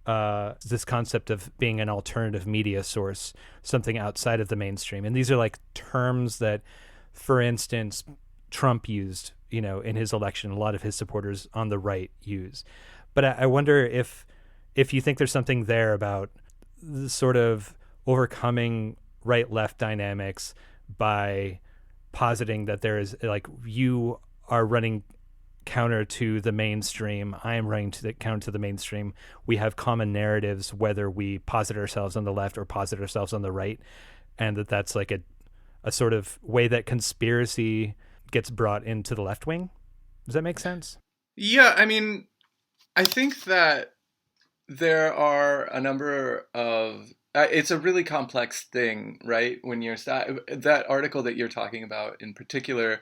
Speaker 1: this concept of being an alternative media source, something outside of the mainstream. And these are like terms that, for instance, Trump used, in his election, a lot of his supporters on the right use. But I wonder if you think there's something there about the sort of overcoming right-left dynamics by positing that there is, like, you are running counter to the mainstream, I am running counter to the mainstream. We have common narratives, whether we posit ourselves on the left or posit ourselves on the right, and that's like a sort of way that conspiracy gets brought into the left wing. Does that make sense?
Speaker 8: Yeah, I mean, I think that there are a number of it's a really complex thing, right? When you're that article that you're talking about in particular,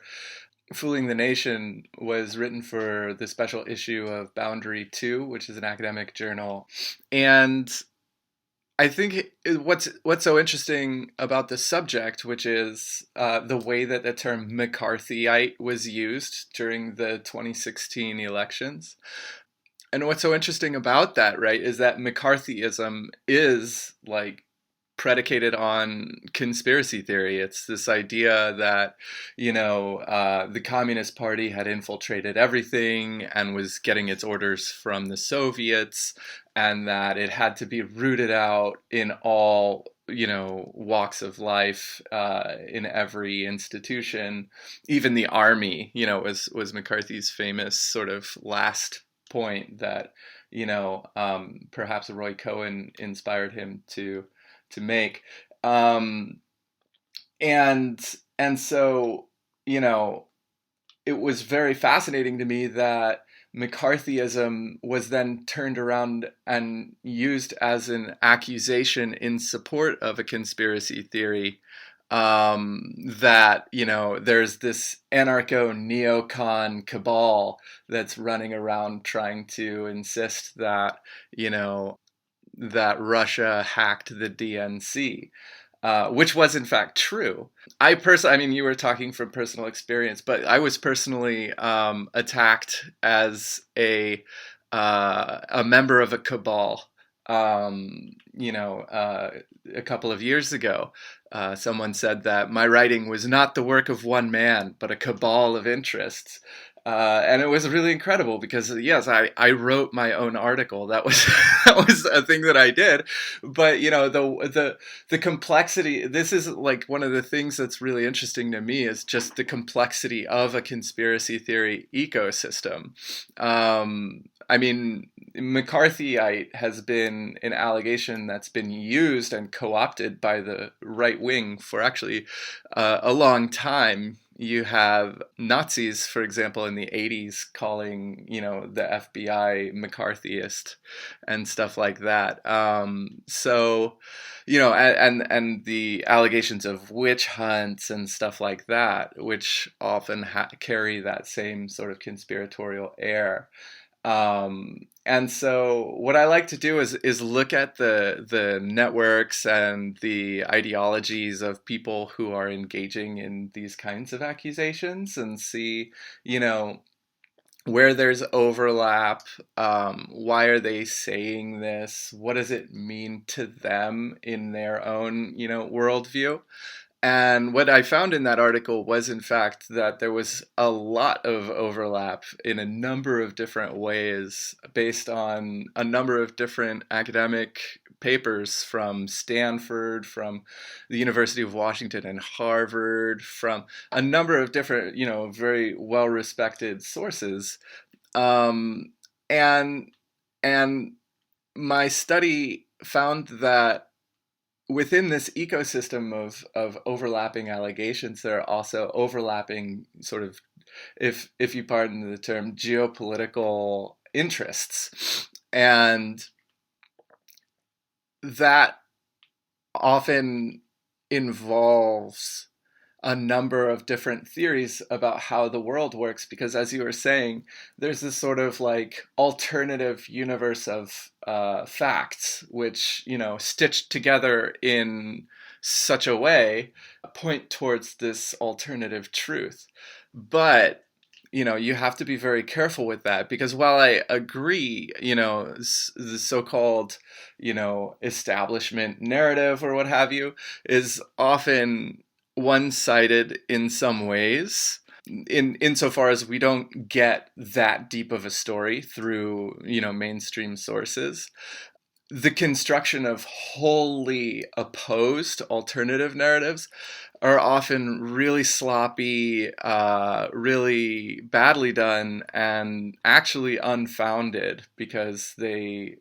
Speaker 8: Fooling the Nation, was written for the special issue of Boundary 2, which is an academic journal. And I think what's so interesting about the subject, which is the way that the term McCarthyite was used during the 2016 elections. And what's so interesting about that, right, is that McCarthyism is like predicated on conspiracy theory. It's this idea that, the Communist Party had infiltrated everything and was getting its orders from the Soviets, and that it had to be rooted out in all, walks of life, in every institution. Even the army, was McCarthy's famous sort of last point that, perhaps Roy Cohn inspired him to make. And so, it was very fascinating to me that McCarthyism was then turned around and used as an accusation in support of a conspiracy theory, that, there's this anarcho-neocon cabal that's running around trying to insist that, that Russia hacked the DNC, which was in fact true. You were talking from personal experience, but I was personally attacked as a member of a cabal. A couple of years ago, someone said that my writing was not the work of one man, but a cabal of interests. And it was really incredible because, yes, I wrote my own article. That was that was a thing that I did. But, the complexity, this is like one of the things that's really interesting to me is just the complexity of a conspiracy theory ecosystem. McCarthyite has been an allegation that's been used and co-opted by the right wing for actually a long time. You have Nazis, for example, in the 80s calling, the FBI McCarthyist and stuff like that. And the allegations of witch hunts and stuff like that, which often carry that same sort of conspiratorial air. And so what I like to do is look at the networks and the ideologies of people who are engaging in these kinds of accusations and see, where there's overlap, why are they saying this? What does it mean to them in their own, worldview? And what I found in that article was, in fact, that there was a lot of overlap in a number of different ways based on a number of different academic papers from Stanford, from the University of Washington and Harvard, from a number of different, very well-respected sources. And my study found that within this ecosystem of overlapping allegations, there are also overlapping sort of, if you pardon the term, geopolitical interests. And that often involves a number of different theories about how the world works, because as you were saying, there's this sort of like alternative universe of facts, which, you know, stitched together in such a way, point towards this alternative truth. But you know, you have to be very careful with that, because while I agree, you know, the so-called, you know, establishment narrative or what have you is often one-sided in some ways, insofar as we don't get that deep of a story through, you know, mainstream sources. The construction of wholly opposed alternative narratives are often really sloppy, really badly done, and actually unfounded, because they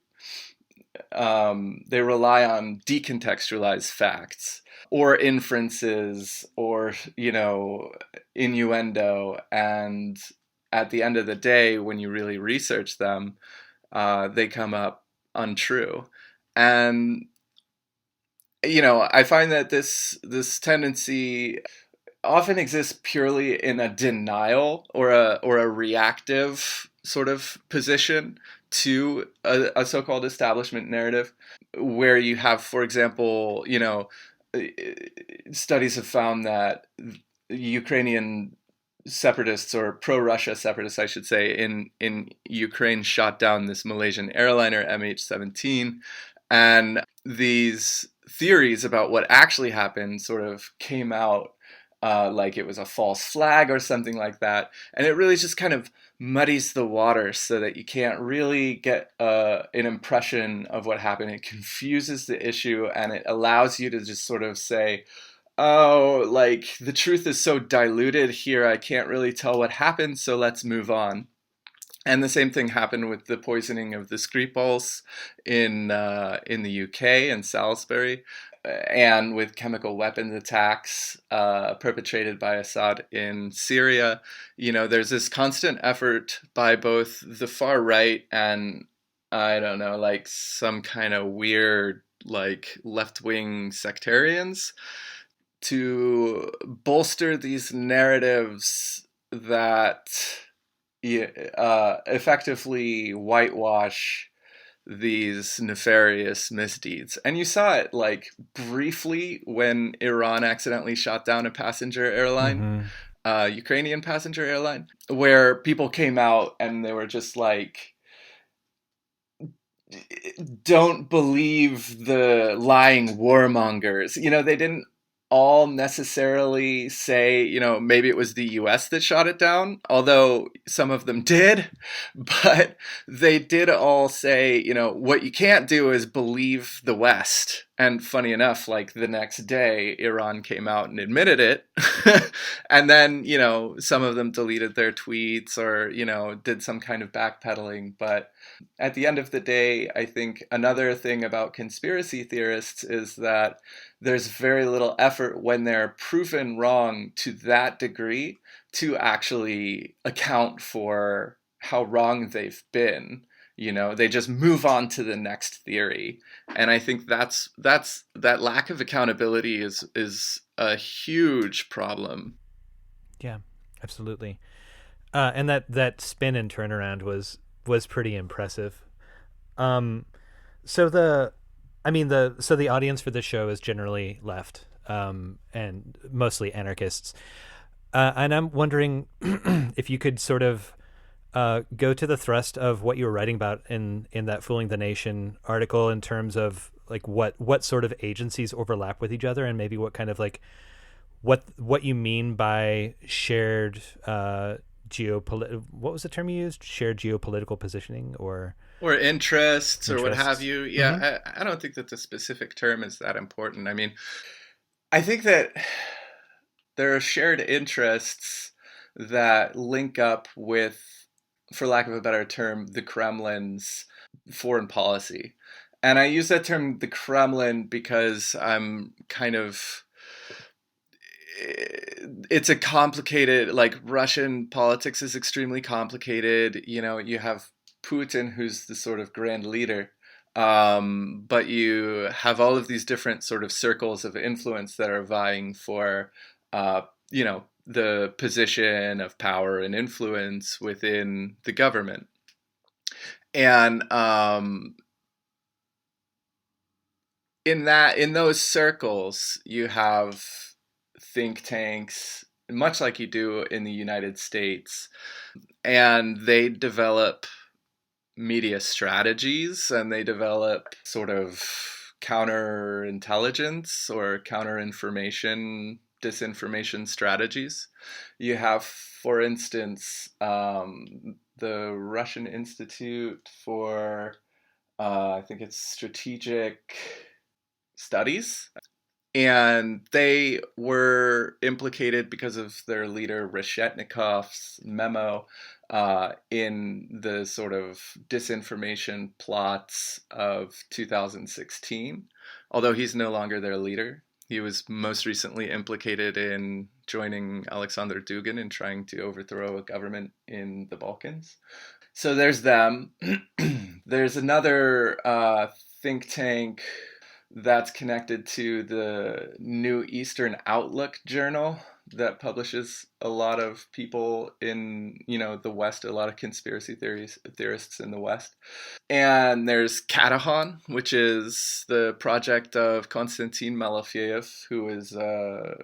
Speaker 8: rely on decontextualized facts or inferences or, you know, innuendo, and at the end of the day, when you really research them, they come up untrue. And you know, I find that this tendency often exists purely in a denial or a reactive sort of position to a so-called establishment narrative, where you have, for example, you know, studies have found that Ukrainian separatists, or pro-Russia separatists, I should say, in Ukraine shot down this Malaysian airliner MH17, and these theories about what actually happened sort of came out like it was a false flag or something like that, and it really just kind of muddies the water so that you can't really get an impression of what happened. It confuses the issue, and it allows you to just sort of say, oh, like, the truth is so diluted here, I can't really tell what happened, so let's move on. And the same thing happened with the poisoning of the Skripals in the UK, in Salisbury, and with chemical weapons attacks perpetrated by Assad in Syria. You know, there's this constant effort by both the far right and, I don't know, like some kind of weird, like, left-wing sectarians to bolster these narratives that effectively whitewash these nefarious misdeeds. And you saw it, like, briefly when Iran accidentally shot down a passenger airline, Ukrainian passenger airline, where people came out and they were just like, don't believe the lying warmongers. You know, they didn't all necessarily say, you know, maybe it was the US that shot it down, although some of them did, but they did all say, you know, what you can't do is believe the West. And funny enough, like, the next day, Iran came out and admitted it. And then, you know, some of them deleted their tweets or, you know, did some kind of backpedaling. But at the end of the day, I think another thing about conspiracy theorists is that there's very little effort when they're proven wrong to that degree to actually account for how wrong they've been. You know, they just move on to the next theory. And I think that lack of accountability is a huge problem.
Speaker 1: Yeah, absolutely. And that spin and turnaround was pretty impressive. So the audience for this show is generally left, and mostly anarchists. And I'm wondering if you could sort of go to the thrust of what you were writing about in that Fooling the Nation article, in terms of like what sort of agencies overlap with each other, and maybe what kind of like what you mean by shared what was the term you used? Shared geopolitical positioning or
Speaker 8: interests or what have you. Yeah, I don't think that the specific term is that important. I mean, I think that there are shared interests that link up with, for lack of a better term, the Kremlin's foreign policy. And I use that term, the Kremlin, because I'm kind of, it's a complicated, like Russian politics is extremely complicated. You know, you have Putin, who's the sort of grand leader, but you have all of these different sort of circles of influence that are vying for, you know, the position of power and influence within the government. And in those circles, you have think tanks, much like you do in the United States, and they develop media strategies and they develop sort of counterintelligence or counterinformation, disinformation strategies. You have, for instance, the Russian Institute for, I think it's Strategic Studies. And they were implicated because of their leader Reshetnikov's memo in the sort of disinformation plots of 2016. Although he's no longer their leader, he was most recently implicated in joining Alexander Dugin in trying to overthrow a government in the Balkans. So there's them. There's another think tank that's connected to the New Eastern Outlook journal that publishes a lot of people in, you know, the West, a lot of conspiracy theorists in the West. And there's Katahan, which is the project of Konstantin Malafeyev, who is an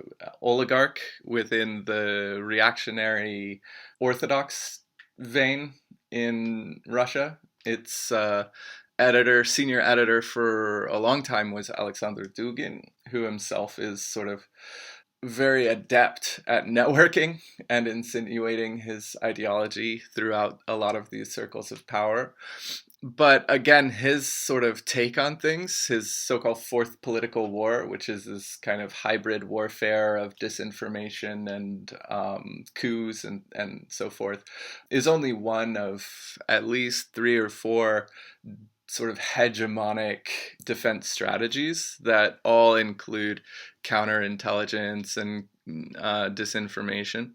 Speaker 8: oligarch within the reactionary Orthodox vein in Russia. It's senior editor for a long time was Alexander Dugin, who himself is sort of very adept at networking and insinuating his ideology throughout a lot of these circles of power. But again, his sort of take on things, his so-called fourth political war, which is this kind of hybrid warfare of disinformation and coups and so forth, is only one of at least 3 or 4 sort of hegemonic defense strategies that all include counterintelligence and disinformation.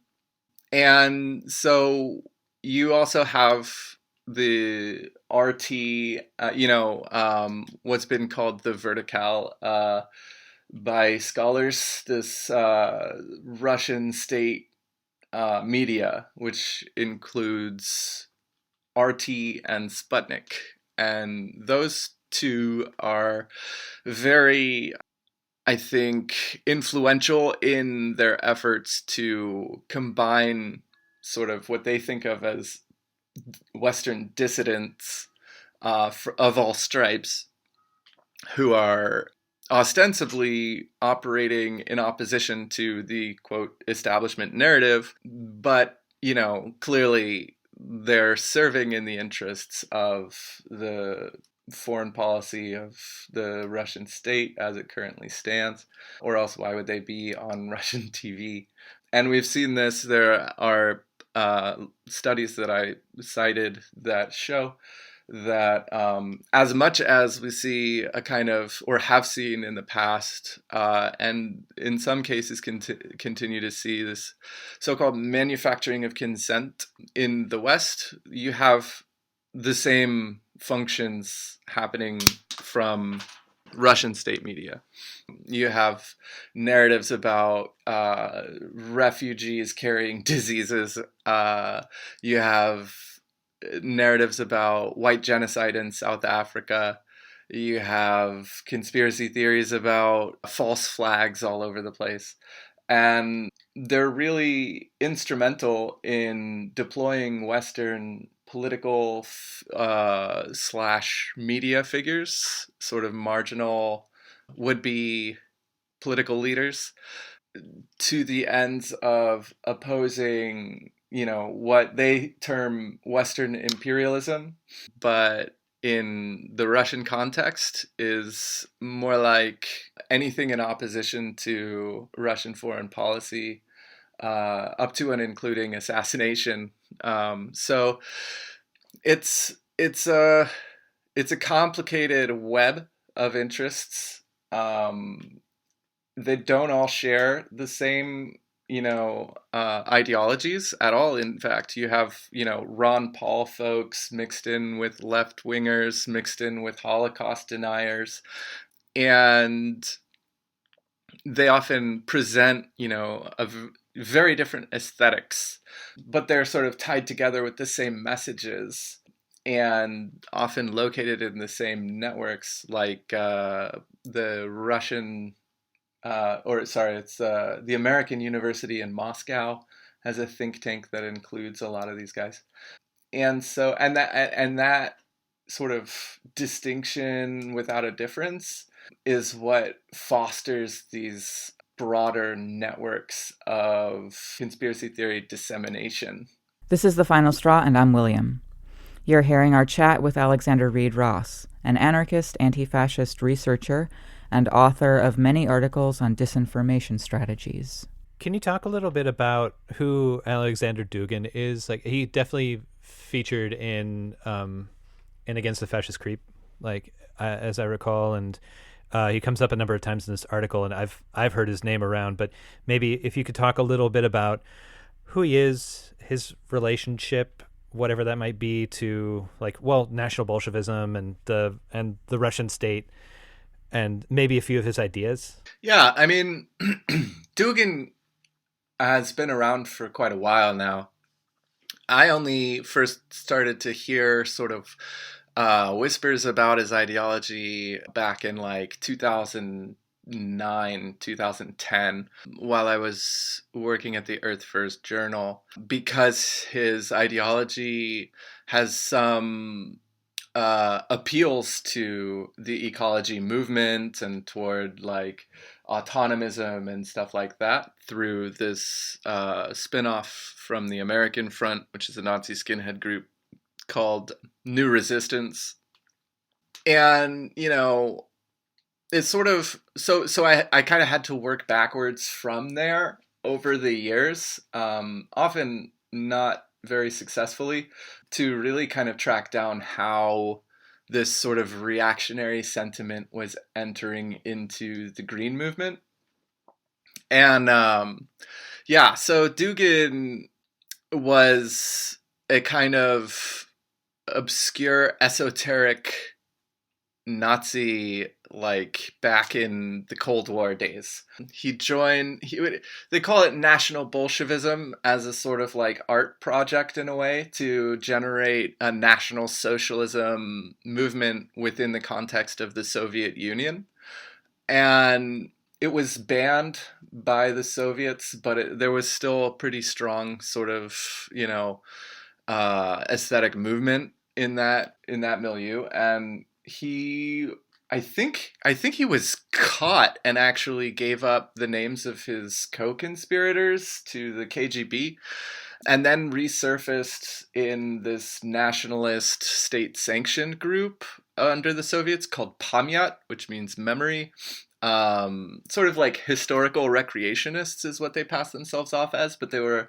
Speaker 8: And so you also have the RT, what's been called the vertical by scholars, this Russian state media, which includes RT and Sputnik. And those two are very, I think, influential in their efforts to combine sort of what they think of as Western dissidents of all stripes, who are ostensibly operating in opposition to the, quote, establishment narrative, but, you know, clearly they're serving in the interests of the foreign policy of the Russian state as it currently stands, or else why would they be on Russian TV? And we've seen this. There are studies that I cited that show that as much as we see a kind of, or have seen in the past, and in some cases continue to see this so-called manufacturing of consent in the West, you have the same functions happening from Russian state media. You have narratives about refugees carrying diseases. You have narratives about white genocide in South Africa. You have conspiracy theories about false flags all over the place. And they're really instrumental in deploying Western political / media figures, sort of marginal would-be political leaders, to the ends of opposing, you know, what they term Western imperialism, but in the Russian context is more like anything in opposition to Russian foreign policy, up to and including assassination. So it's it's a complicated web of interests. They don't all share the same, ideologies at all. In fact, you have, Ron Paul folks mixed in with left wingers, mixed in with Holocaust deniers, and they often present, very different aesthetics, but they're sort of tied together with the same messages and often located in the same networks, like the Russian, it's the American University in Moscow has a think tank that includes a lot of these guys, and so that sort of distinction without a difference is what fosters these broader networks of conspiracy theory dissemination.
Speaker 2: This is The Final Straw, and I'm William. You're hearing our chat with Alexander Reid Ross, an anarchist, anti-fascist researcher and author of many articles on disinformation strategies.
Speaker 1: Can you talk a little bit about who Alexander Dugin is? Like, he definitely featured in Against the Fascist Creep, as I recall, and he comes up a number of times in this article, and I've heard his name around. But maybe if you could talk a little bit about who he is, his relationship, whatever that might be, to National Bolshevism and the Russian state, and maybe a few of his ideas.
Speaker 8: Yeah, I mean, Dugin has been around for quite a while now. I only first started to hear sort of whispers about his ideology back in 2009, 2010, while I was working at the Earth First Journal, because his ideology has some appeals to the ecology movement and toward autonomism and stuff like that through this spin-off from the American Front, which is a Nazi skinhead group called New Resistance. And, it's sort of, so I kind of had to work backwards from there over the years, often not very successfully, to really kind of track down how this sort of reactionary sentiment was entering into the Green movement. And so Dugin was a kind of obscure, esoteric Nazi, back in the Cold War days. They call it National Bolshevism, as a sort of art project in a way to generate a National Socialism movement within the context of the Soviet Union. And it was banned by the Soviets, but there was still a pretty strong sort of, aesthetic movement in that milieu. And I think he was caught and actually gave up the names of his co-conspirators to the KGB, and then resurfaced in this nationalist state-sanctioned group under the Soviets called Pamyat, which means memory. Sort of historical recreationists is what they passed themselves off as, but they were,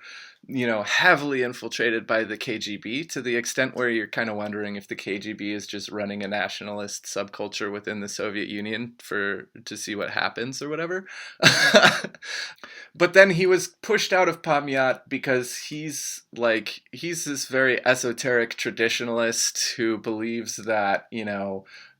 Speaker 8: heavily infiltrated by the KGB, to the extent where you're kind of wondering if the KGB is just running a nationalist subculture within the Soviet Union to see what happens or whatever. But then he was pushed out of Pamyat because he's this very esoteric traditionalist who believes that,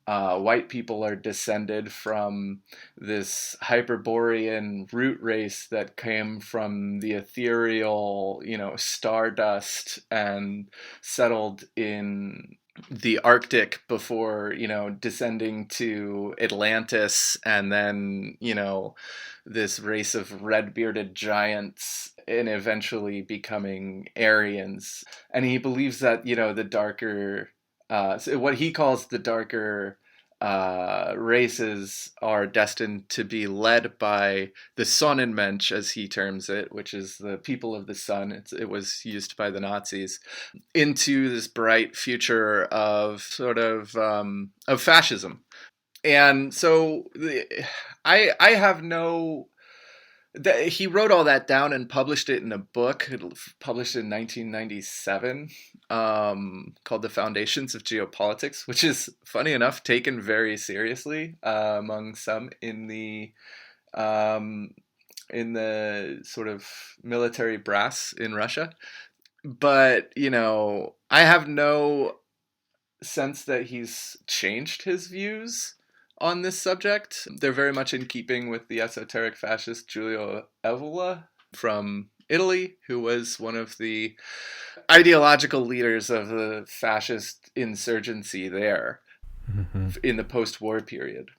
Speaker 8: white people are descended from this Hyperborean root race that came from the ethereal, stardust and settled in the Arctic before, descending to Atlantis, and then, this race of red-bearded giants and eventually becoming Aryans. And he believes that, the darker... so what he calls the darker races are destined to be led by the Sonnenmensch, as he terms it, which is the people of the sun. It was used by the Nazis, into this bright future of sort of fascism. And so I have no He wrote all that down and published it in a book, published in 1997, called The Foundations of Geopolitics, which is, funny enough, taken very seriously among some in the sort of military brass in Russia. But, I have no sense that he's changed his views on this subject. They're very much in keeping with the esoteric fascist Giulio Evola from Italy, who was one of the ideological leaders of the fascist insurgency there in the post-war period.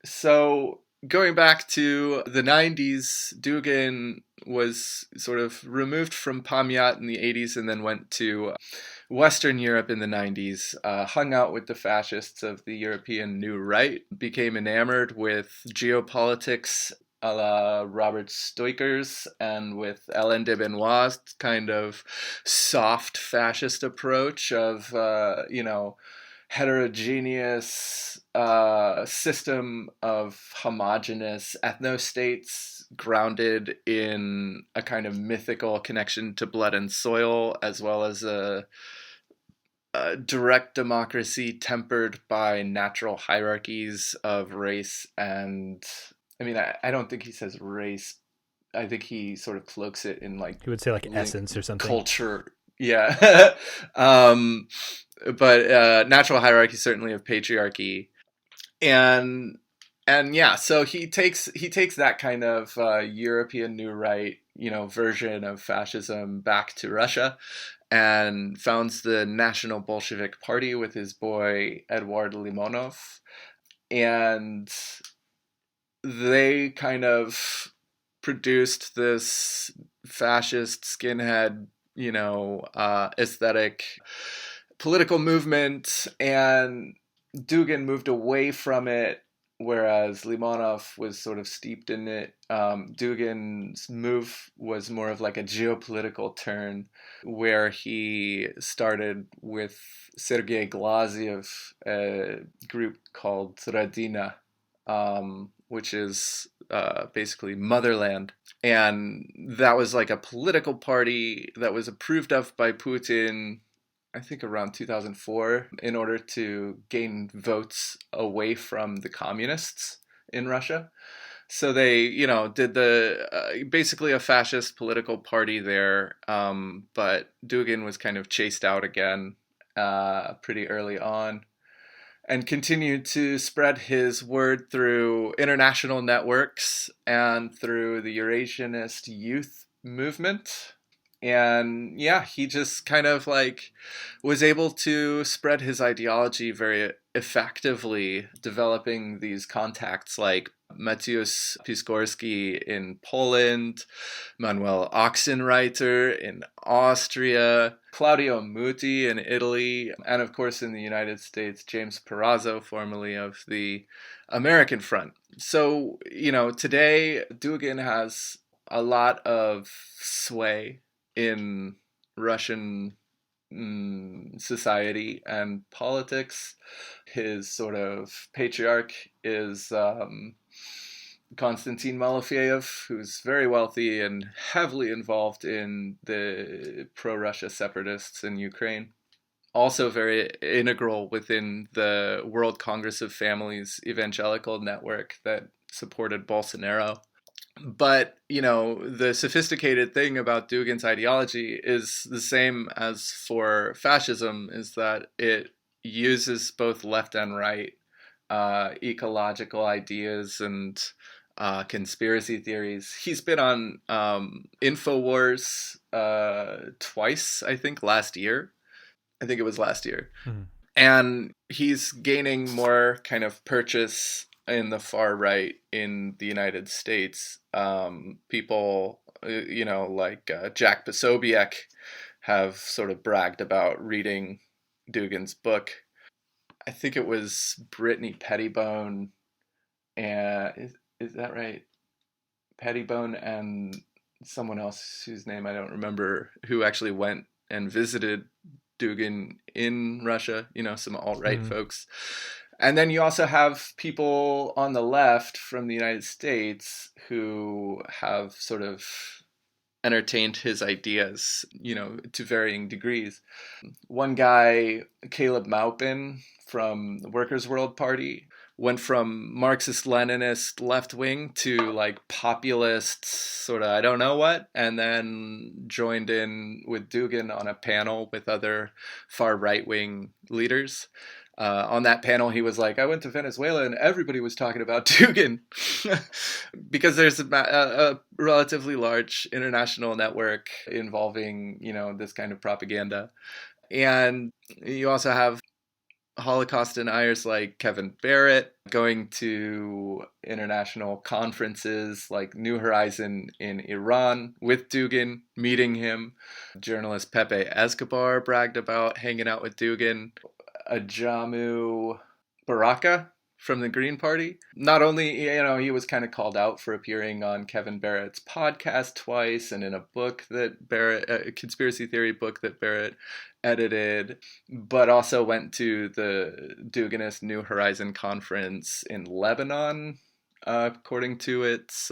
Speaker 8: So going back to the 90s, Dugin was sort of removed from Pamyat in the 80s and then went to Western Europe in the 90s, hung out with the fascists of the European New Right, became enamored with geopolitics a la Robert Stoikers and with Alain de Benoit's kind of soft fascist approach of, heterogeneous system of homogenous ethnostates grounded in a kind of mythical connection to blood and soil, as well as a direct democracy tempered by natural hierarchies of race and, I don't think he says race. I think he sort of cloaks it in he
Speaker 1: would say essence or something.
Speaker 8: Culture. Yeah. But natural hierarchy certainly of patriarchy. And yeah, so he takes that kind of European New Right, version of fascism back to Russia and founds the National Bolshevik Party with his boy Eduard Limonov. And they kind of produced this fascist skinhead, aesthetic political movement, and Dugin moved away from it, whereas Limonov was sort of steeped in it. Dugin's move was more of a geopolitical turn, where he started with Sergei Glaziev, a group called Rodina, which is basically motherland. And that was a political party that was approved of by Putin, I think around 2004, in order to gain votes away from the communists in Russia. So they, did basically a fascist political party there. But Dugin was kind of chased out again pretty early on, and continued to spread his word through international networks and through the Eurasianist youth movement. And yeah, he just kind of was able to spread his ideology very effectively, developing these contacts like Mateusz Piskorski in Poland, Manuel Oxenreiter in Austria, Claudio Muti in Italy, and of course in the United States, James Perazzo, formerly of the American Front. So, today Dugin has a lot of sway in Russian society and politics. His sort of patriarch is Konstantin Malofeyev, who's very wealthy and heavily involved in the pro-Russia separatists in Ukraine. Also very integral within the World Congress of Families evangelical network that supported Bolsonaro. But, the sophisticated thing about Dugin's ideology is the same as for fascism, is that it uses both left and right ecological ideas and conspiracy theories. He's been on InfoWars twice, I think, last year. I think it was last year. Mm-hmm. And he's gaining more kind of purchase in the far right in the United States. People, Jack Posobiec have sort of bragged about reading Dugin's book. I think it was Brittany Pettibone, and is that right? Pettibone and someone else whose name I don't remember, who actually went and visited Dugin in Russia, some alt-right folks. And then you also have people on the left from the United States who have sort of entertained his ideas, to varying degrees. One guy, Caleb Maupin from the Workers' World Party, went from Marxist-Leninist left-wing to like populist sort of I don't know what, and then joined in with Dugin on a panel with other far right-wing leaders. On that panel, he was like, I went to Venezuela and everybody was talking about Dugin because there's a relatively large international network involving, this kind of propaganda. And you also have Holocaust deniers like Kevin Barrett going to international conferences like New Horizon in Iran with Dugin, meeting him. Journalist Pepe Escobar bragged about hanging out with Dugin. Ajamu Baraka from the Green Party. Not only, he was kind of called out for appearing on Kevin Barrett's podcast twice and in a book that a conspiracy theory book that Barrett edited, but also went to the Duginist New Horizon conference in Lebanon, according to its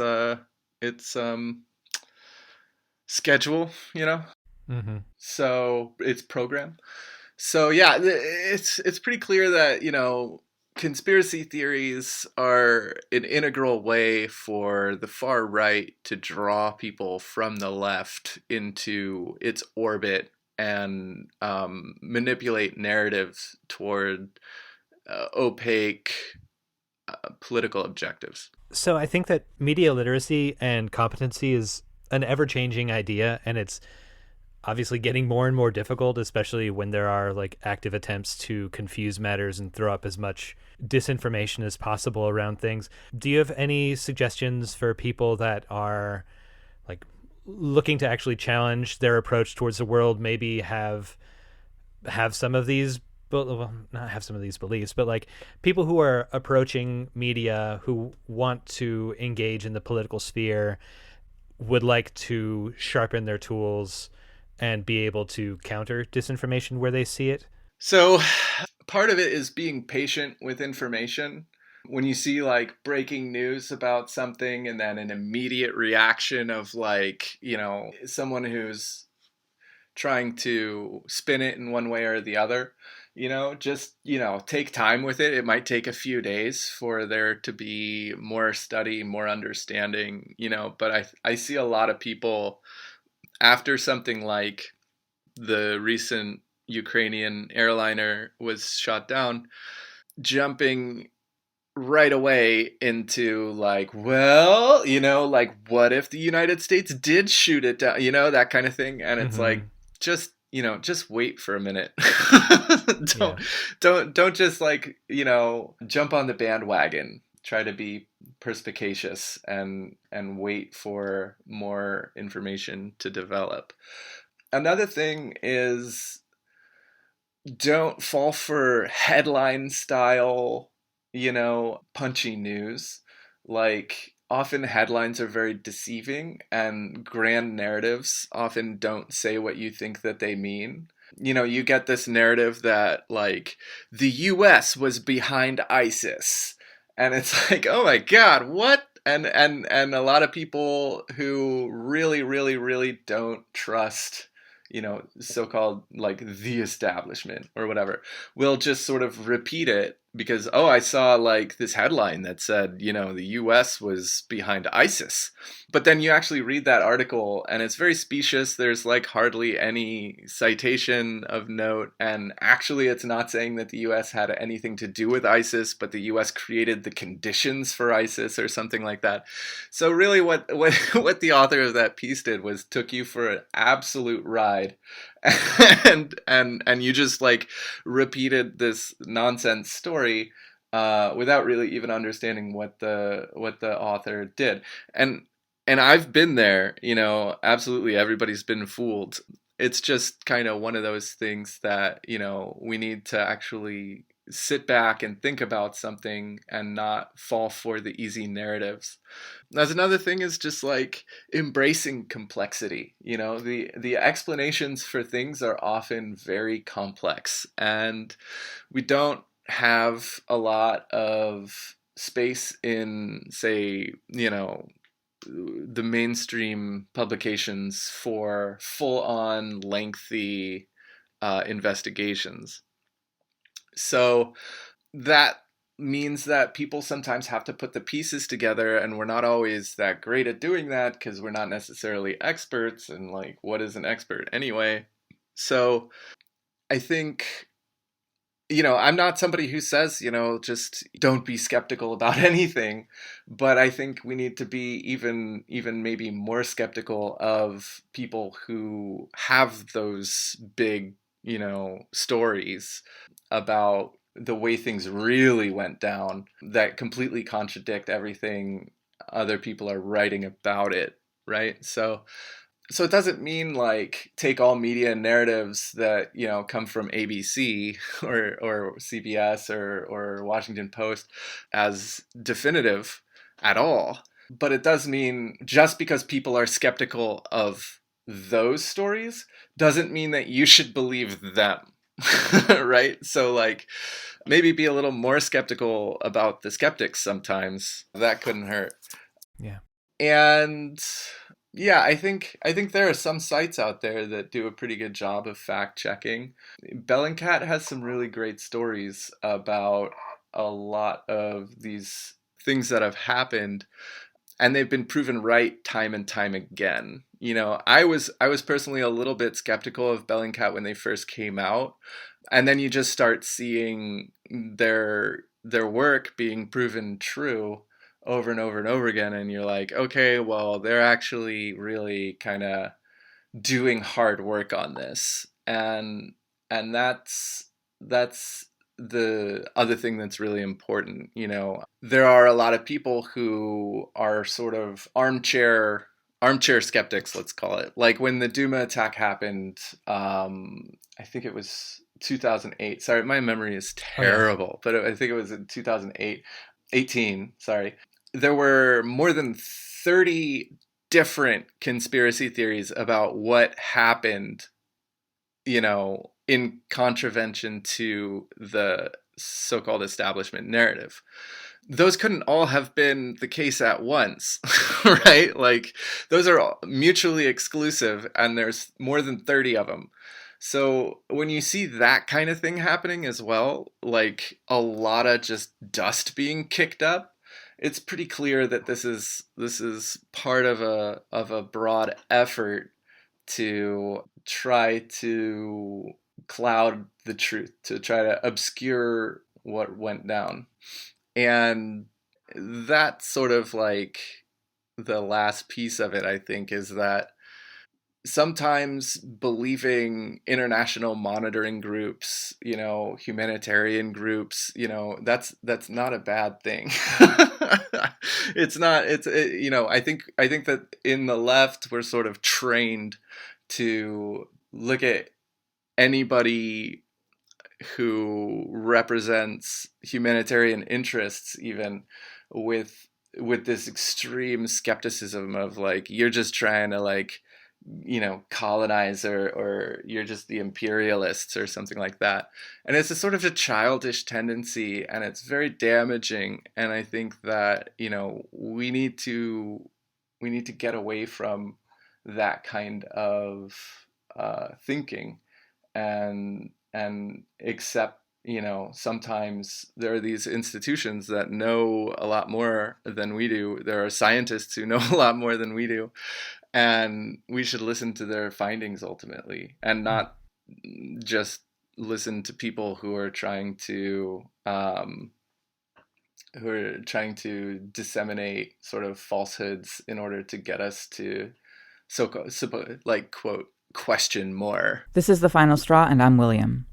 Speaker 8: schedule,
Speaker 1: Mm-hmm.
Speaker 8: So its program. So yeah, it's pretty clear that, conspiracy theories are an integral way for the far right to draw people from the left into its orbit and manipulate narratives toward opaque political objectives.
Speaker 1: So I think that media literacy and competency is an ever-changing idea, and it's obviously getting more and more difficult, especially when there are like active attempts to confuse matters and throw up as much disinformation as possible around things. Do you have any suggestions for people that are like looking to actually challenge their approach towards the world, maybe have some of these, well, not have some of these beliefs, but like people who are approaching media who want to engage in the political sphere would like to sharpen their tools and be able to counter disinformation where they see it?
Speaker 8: So part of it is being patient with information. When you see like breaking news about something and then an immediate reaction of like, someone who's trying to spin it in one way or the other, just, take time with it. It might take a few days for there to be more study, more understanding, but I see a lot of people after something like the recent Ukrainian airliner was shot down, jumping right away into like, well, like what if the United States did shoot it down, that kind of thing. And it's like, just wait for a minute. Don't just like, jump on the bandwagon. Try to be perspicacious and wait for more information to develop. Another thing is don't fall for headline style, punchy news. Like often headlines are very deceiving and grand narratives often don't say what you think that they mean. You get this narrative that like the US was behind ISIS. And it's like, oh my God, what? And a lot of people who really, really, really don't trust, so-called like the establishment or whatever, will just sort of repeat it because, oh, I saw like this headline that said, the US was behind ISIS. But then you actually read that article and it's very specious. There's like hardly any citation of note. And actually it's not saying that the US had anything to do with ISIS, but the US created the conditions for ISIS or something like that. So really what the author of that piece did was took you for an absolute ride. And you just like repeated this nonsense story without really even understanding what the author did. And I've been there, absolutely everybody's been fooled. It's just kind of one of those things that, we need to actually sit back and think about something and not fall for the easy narratives. That's another thing is just like embracing complexity. The explanations for things are often very complex and we don't have a lot of space in, say, the mainstream publications for full-on lengthy investigations. So that means that people sometimes have to put the pieces together, and we're not always that great at doing that because we're not necessarily experts, and like, what is an expert anyway? So I think, I'm not somebody who says, just don't be skeptical about anything, but I think we need to be even maybe more skeptical of people who have those big, stories about the way things really went down that completely contradict everything other people are writing about it, right? So it doesn't mean like take all media narratives that come from ABC or CBS or Washington Post as definitive at all, but it does mean just because people are skeptical of those stories doesn't mean that you should believe them. Right? So like, maybe be a little more skeptical about the skeptics sometimes. That couldn't hurt.
Speaker 1: Yeah.
Speaker 8: And yeah, I think there are some sites out there that do a pretty good job of fact checking. Bellingcat has some really great stories about a lot of these things that have happened, and they've been proven right time and time again. I was personally a little bit skeptical of Bellingcat when they first came out, and then you just start seeing their work being proven true over and over and over again, and you're like, okay, well, they're actually really kind of doing hard work on this, and that's the other thing that's really important. There are a lot of people who are sort of armchair skeptics, let's call it. Like when the Duma attack happened, I think it was 2008. Sorry, my memory is terrible, but I think it was in 2018. Sorry. There were more than 30 different conspiracy theories about what happened, in contravention to the so-called establishment narrative. Those couldn't all have been the case at once, right? Like, those are all mutually exclusive, and there's more than 30 of them. So when you see that kind of thing happening as well, like a lot of just dust being kicked up, it's pretty clear that this is part of a broad effort to try to cloud the truth, to try to obscure what went down. And that's sort of like the last piece of it, I think, is that sometimes believing international monitoring groups, humanitarian groups, that's not a bad thing. It's not. I think that in the left we're sort of trained to look at anybody who represents humanitarian interests even with this extreme skepticism of like, you're just trying to like, colonize or you're just the imperialists or something like that. And it's a sort of a childish tendency, and it's very damaging. And I think that, we need to get away from that kind of thinking and accept, sometimes there are these institutions that know a lot more than we do. There are scientists who know a lot more than we do. And we should listen to their findings ultimately, and not just listen to people who are trying to disseminate sort of falsehoods in order to get us to quote question more.
Speaker 2: This is The Final Straw, and I'm William.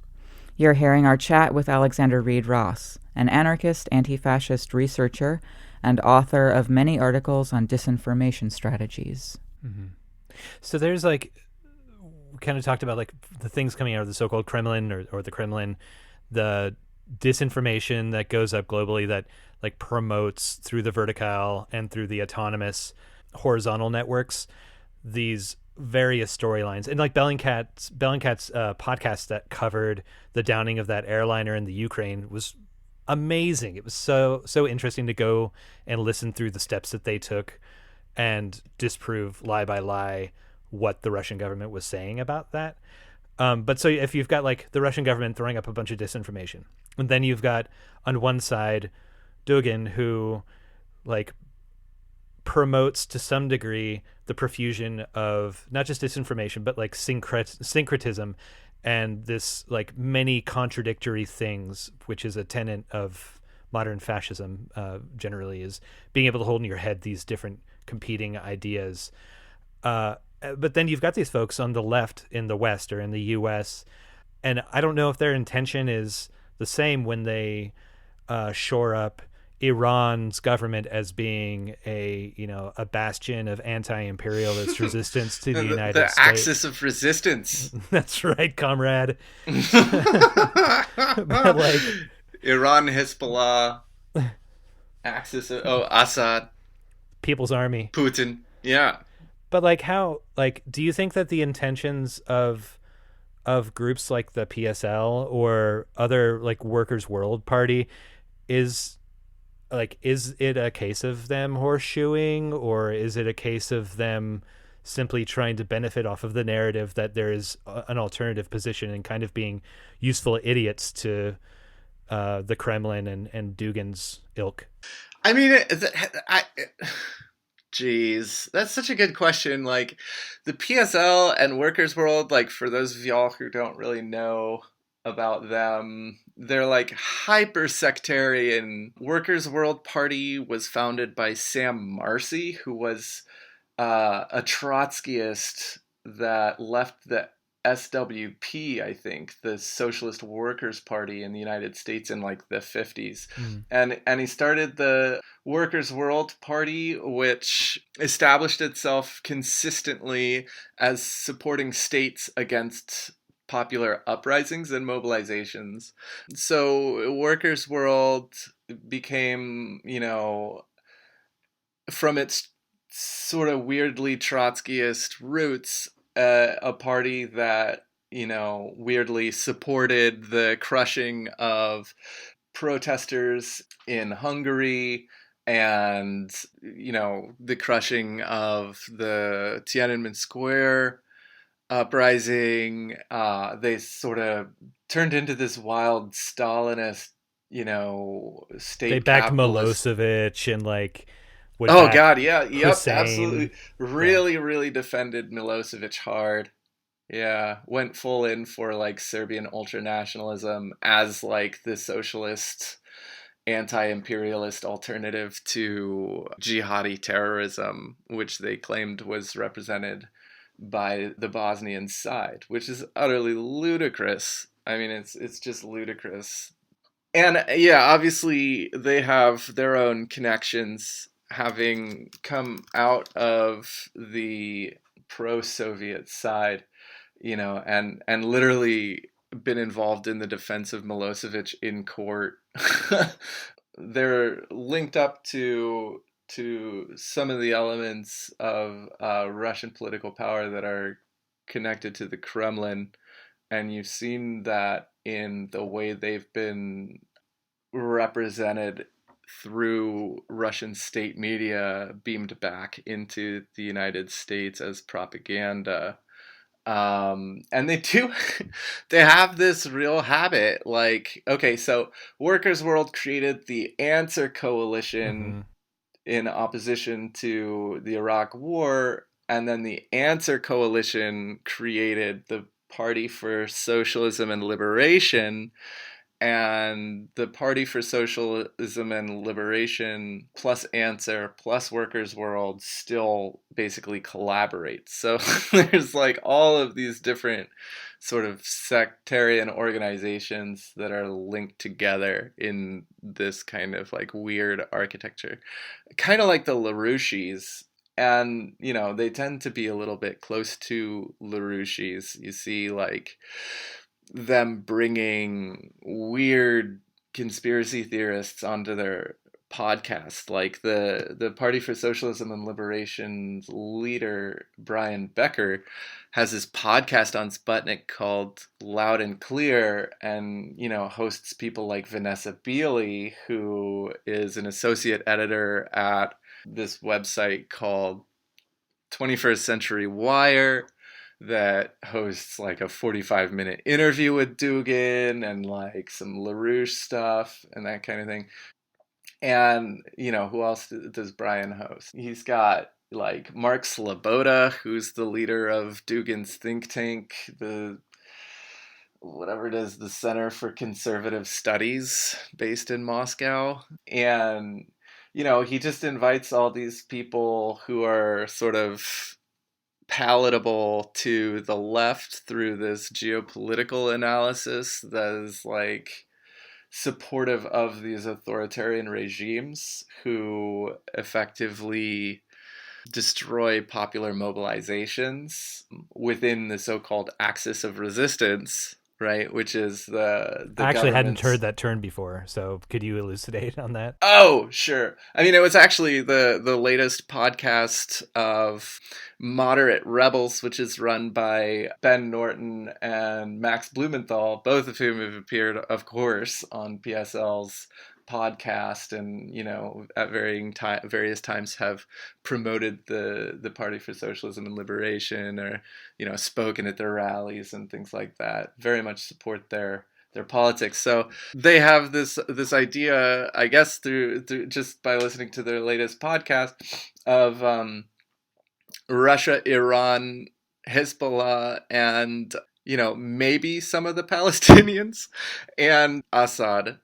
Speaker 2: You're hearing our chat with Alexander Reid Ross, an anarchist, anti-fascist researcher and author of many articles on disinformation strategies.
Speaker 1: Mm-hmm. So there's we kind of talked about like the things coming out of the so-called Kremlin or the Kremlin, the disinformation that goes up globally that like promotes through the vertical and through the autonomous horizontal networks these various storylines. And like Bellingcat's podcast that covered the downing of that airliner in the Ukraine was amazing. It was so interesting to go and listen through the steps that they took and disprove lie by lie what the Russian government was saying about that. But so if you've got like the Russian government throwing up a bunch of disinformation, and then you've got on one side Dugin, who like promotes to some degree the profusion of not just disinformation but like syncretism and this like many contradictory things, which is a tenet of modern fascism generally, is being able to hold in your head these different competing ideas. But then you've got these folks on the left in the West or in the US, and I don't know if their intention is the same when they shore up Iran's government as being a bastion of anti-imperialist resistance to the United States.
Speaker 8: The axis of resistance.
Speaker 1: That's right, comrade. But like
Speaker 8: Iran, Hezbollah, axis of Assad,
Speaker 1: People's Army,
Speaker 8: Putin. Yeah.
Speaker 1: But like do you think that the intentions of groups like the PSL or other like Workers' World Party is it a case of them horseshoeing, or is it a case of them simply trying to benefit off of the narrative that there is an alternative position and kind of being useful idiots to the Kremlin and Dugin's ilk?
Speaker 8: I mean, geez, that's such a good question. Like the PSL and Workers' World, like for those of y'all who don't really know about them, they're like hyper sectarian. Workers' World Party was founded by Sam Marcy, who was a Trotskyist that left the SWP, I think, the Socialist Workers' Party in the United States in like the 50s. And he started the Workers' World Party, which established itself consistently as supporting states against popular uprisings and mobilizations. So Workers' World became, from its sort of weirdly Trotskyist roots, a party that, weirdly supported the crushing of protesters in Hungary and, the crushing of the Tiananmen Square uprising. They sort of turned into this wild Stalinist, state.
Speaker 1: They backed
Speaker 8: capitalist.
Speaker 1: Milosevic and like.
Speaker 8: Oh God, yeah, yep,
Speaker 1: Hussein.
Speaker 8: Absolutely. Really defended Milosevic hard. Yeah, went full in for like Serbian ultranationalism as like the socialist, anti-imperialist alternative to jihadi terrorism, which they claimed was represented by the Bosnian side, which is utterly ludicrous. I mean, it's just ludicrous. And yeah, obviously they have their own connections, having come out of the pro-Soviet side, and literally been involved in the defense of Milosevic in court. They're linked up to some of the elements of Russian political power that are connected to the Kremlin, and you've seen that in the way they've been represented through Russian state media beamed back into the United States as propaganda. And they have this real habit, like, okay, so Workers' World created the Answer Coalition in opposition to the Iraq War, and then the Answer Coalition created the Party for Socialism and Liberation, and the Party for Socialism and Liberation plus Answer plus Workers' World still basically collaborate. So there's like all of these different sort of sectarian organizations that are linked together in this kind of like weird architecture, kind of like the LaRouches. And, they tend to be a little bit close to LaRouches. You see like them bringing weird conspiracy theorists onto their podcasts. Like the Party for Socialism and Liberation's leader, Brian Becker, has this podcast on Sputnik called Loud and Clear, and, you know, hosts people like Vanessa Beeley, who is an associate editor at this website called 21st Century Wire, that hosts like a 45-minute interview with Dugin and like some LaRouche stuff and that kind of thing. And, you know, who else does Brian host? He's got like Mark Sloboda, who's the leader of Dugin's think tank, the whatever it is, the Center for Conservative Studies, based in Moscow. And, you know, he just invites all these people who are sort of palatable to the left through this geopolitical analysis that is like supportive of these authoritarian regimes who effectively destroy popular mobilizations within the so-called axis of resistance, right? Which is the
Speaker 1: I actually hadn't
Speaker 8: government's...
Speaker 1: heard that term before, so could you elucidate on that?
Speaker 8: Oh, sure. I mean, it was actually the latest podcast of Moderate Rebels, which is run by Ben Norton and Max Blumenthal, both of whom have appeared, of course, on PSL's podcast, and, you know, at various times have promoted the Party for Socialism and Liberation, or, you know, spoken at their rallies and things like that. Very much support their politics. So they have this idea, I guess, through just by listening to their latest podcast, of Russia, Iran, Hezbollah, and, you know, maybe some of the Palestinians and Assad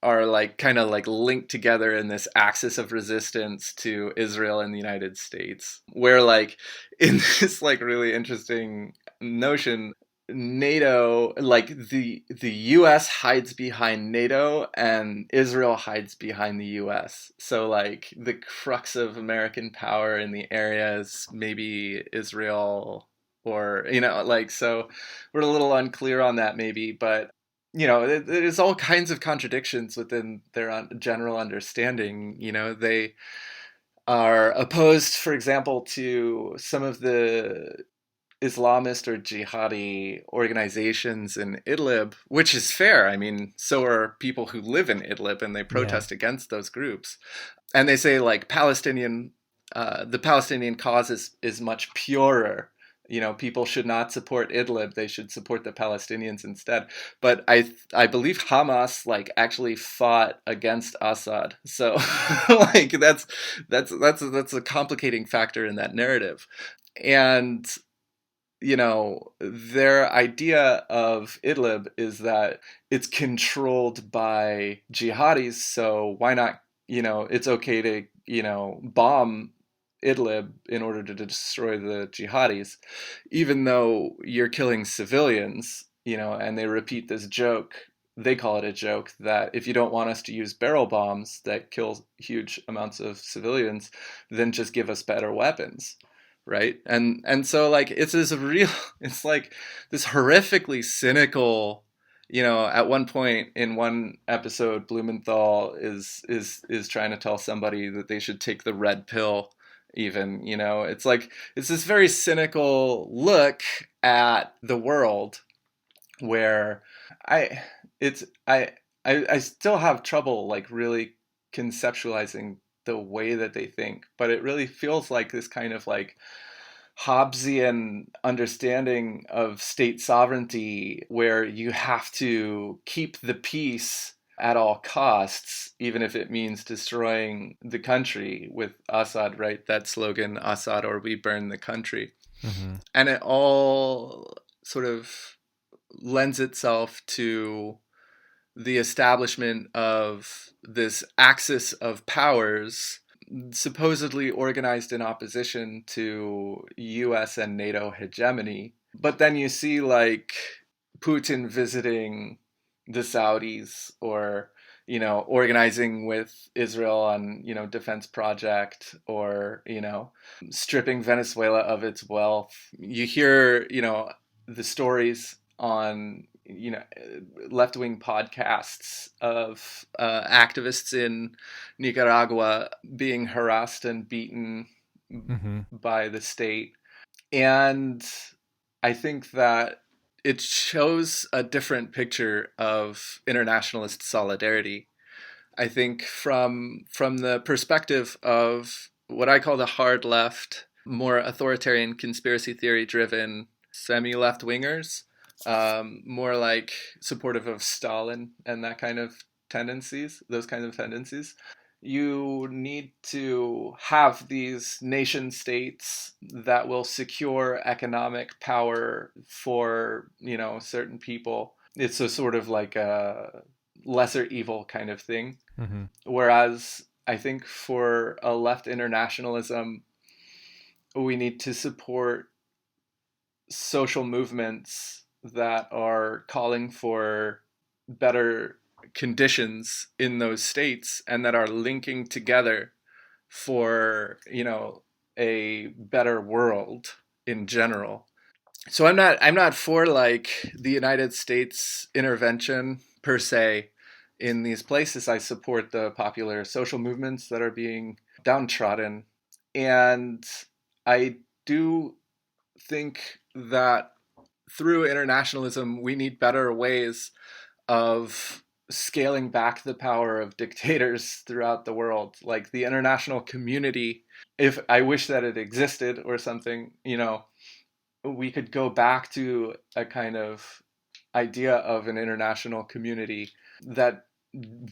Speaker 8: are like kind of like linked together in this axis of resistance to Israel and the United States, where like in this like really interesting notion, NATO, like the US hides behind NATO and Israel hides behind the US. So like the crux of American power in the area is maybe Israel, or, you know, like, so we're a little unclear on that maybe, but, you know, there's all kinds of contradictions within their general understanding. You know, they are opposed, for example, to some of the Islamist or jihadi organizations in Idlib, which is fair. I mean, so are people who live in Idlib, and they protest against those groups. And they say like the Palestinian cause is much purer. You know, people should not support Idlib; they should support the Palestinians instead. But I believe Hamas like actually fought against Assad, so like that's a complicating factor in that narrative. And, you know, their idea of Idlib is that it's controlled by jihadis, so why not, you know, it's okay to, you know, bomb Idlib in order to destroy the jihadis, even though you're killing civilians, you know. And they repeat this joke, they call it a joke, that if you don't want us to use barrel bombs that kill huge amounts of civilians, then just give us better weapons, right? And so like it's like this horrifically cynical, you know. At one point in one episode, Blumenthal is trying to tell somebody that they should take the red pill. Even, you know, it's like it's this very cynical look at the world, where I still have trouble like really conceptualizing the way that they think, but it really feels like this kind of like Hobbesian understanding of state sovereignty, where you have to keep the peace at all costs, even if it means destroying the country, with Assad, right? That slogan, Assad or we burn the country. Mm-hmm. And it all sort of lends itself to the establishment of this axis of powers, supposedly organized in opposition to US and NATO hegemony. But then you see like Putin visiting the Saudis, or, you know, organizing with Israel on, you know, defense project, or, you know, stripping Venezuela of its wealth. You hear, you know, the stories on, left-wing podcasts of activists in Nicaragua being harassed and beaten by the state. And I think that it shows a different picture of internationalist solidarity. I think from the perspective of what I call the hard left, more authoritarian, conspiracy theory driven semi-left wingers, more like supportive of Stalin and those kind of tendencies, you need to have these nation states that will secure economic power for, certain people. It's a sort of like a lesser evil kind of thing. Whereas I think for a left internationalism, we need to support social movements that are calling for better conditions in those states and that are linking together for, a better world in general. So I'm not for like the United States intervention per se in these places. I support the popular social movements that are being downtrodden. And I do think that through internationalism, we need better ways of scaling back the power of dictators throughout the world. Like the international community, if I wish that it existed or something, we could go back to a kind of idea of an international community that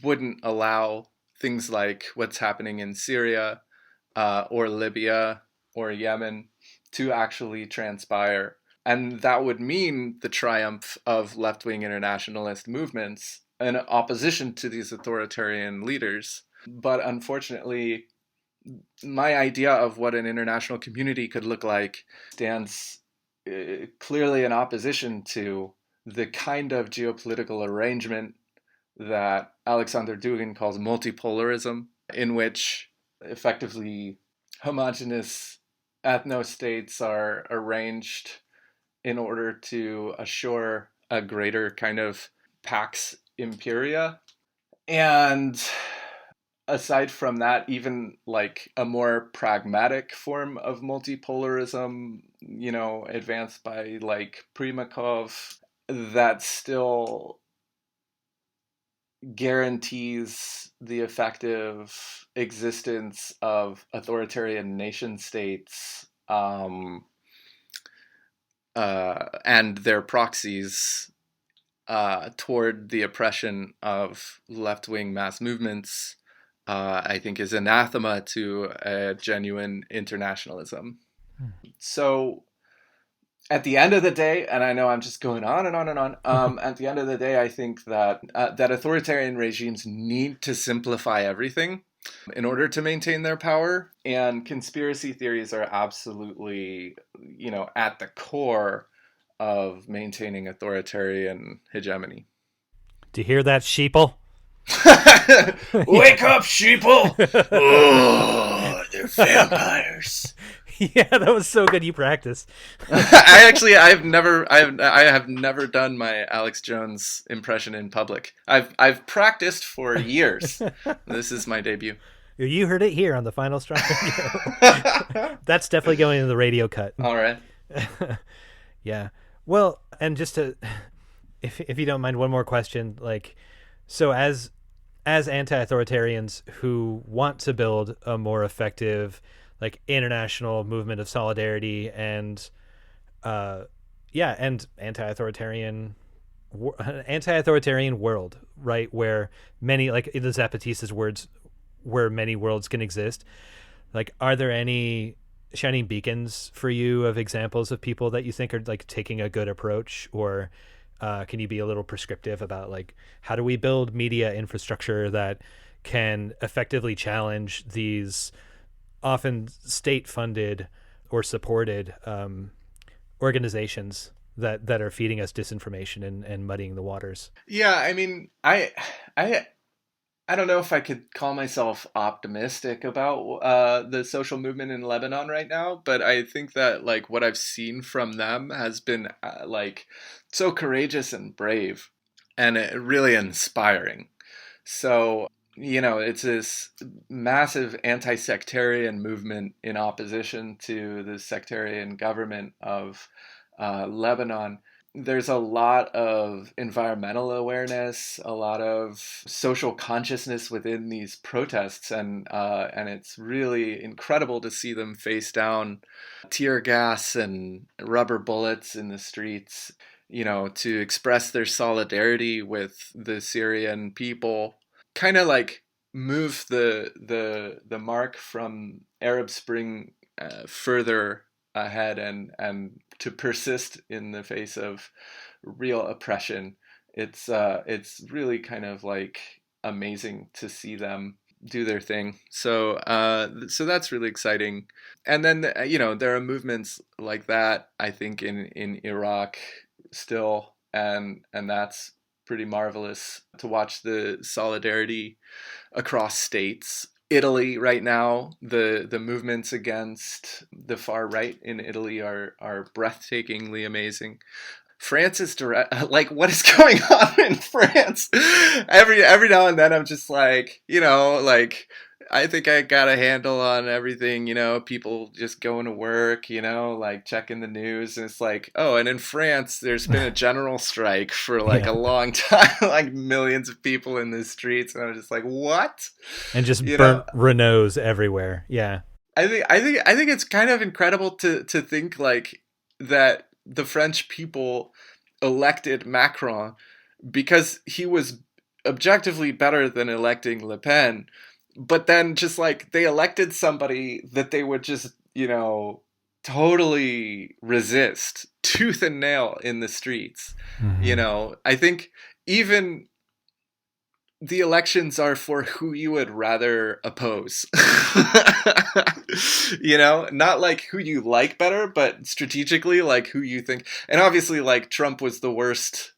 Speaker 8: wouldn't allow things like what's happening in Syria or Libya or Yemen to actually transpire. And that would mean the triumph of left-wing internationalist movements in opposition to these authoritarian leaders. But unfortunately, my idea of what an international community could look like stands clearly in opposition to the kind of geopolitical arrangement that Alexander Dugin calls multipolarism, in which effectively homogenous ethno-states are arranged in order to assure a greater kind of pax imperia. And aside from that, even like a more pragmatic form of multipolarism, advanced by like Primakov, that still guarantees the effective existence of authoritarian nation states and their proxies toward the oppression of left-wing mass movements, I think is anathema to a genuine internationalism. So at the end of the day, and I know I'm just going on and on and on, at the end of the day, I think that that authoritarian regimes need to simplify everything in order to maintain their power. And conspiracy theories are absolutely, at the core of maintaining authoritarian hegemony.
Speaker 1: Do you hear that, sheeple?
Speaker 8: Wake up, sheeple! Oh, they're vampires.
Speaker 1: Yeah, that was so good. You practiced.
Speaker 8: I have never done my Alex Jones impression in public. I've practiced for years. This is my debut.
Speaker 1: You heard it here on the Final Straw Radio. That's definitely going in the radio cut.
Speaker 8: All right.
Speaker 1: Yeah. Well, and just to, if you don't mind, one more question. Like, so as anti-authoritarians who want to build a more effective, like, international movement of solidarity and anti-authoritarian world, right, where many, like the Zapatistas' words, where many worlds can exist, like, are there any shining beacons for you of examples of people that you think are like taking a good approach, or can you be a little prescriptive about like how do we build media infrastructure that can effectively challenge these often state-funded or supported organizations that are feeding us disinformation and muddying the waters?
Speaker 8: Yeah, I mean, I I don't know if I could call myself optimistic about the social movement in Lebanon right now, but I think that like what I've seen from them has been like so courageous and brave and really inspiring. So, it's this massive anti-sectarian movement in opposition to the sectarian government of Lebanon. There's a lot of environmental awareness, a lot of social consciousness within these protests, and it's really incredible to see them face down tear gas and rubber bullets in the streets, to express their solidarity with the Syrian people, kind of like move the mark from Arab Spring further ahead and to persist in the face of real oppression. It's really kind of like amazing to see them do their thing. So that's really exciting. And then there are movements like that I think in Iraq still, and that's pretty marvelous to watch the solidarity across states. Italy right now, the movements against the far right in Italy are breathtakingly amazing. France is like, what is going on in France? Every now and then I'm just like, like I think I got a handle on everything, people just going to work, like checking the news, and it's like, oh, and in France there's been a general strike for like a long time, like millions of people in the streets, and I'm just like, what?
Speaker 1: And just burnt Renaults everywhere. Yeah.
Speaker 8: I think it's kind of incredible to think like that the French people elected Macron because he was objectively better than electing Le Pen, but then just like they elected somebody that they would just, totally resist tooth and nail in the streets. Mm-hmm. I think even the elections are for who you would rather oppose. Not like who you like better, but strategically like who you think. And obviously like Trump was the worst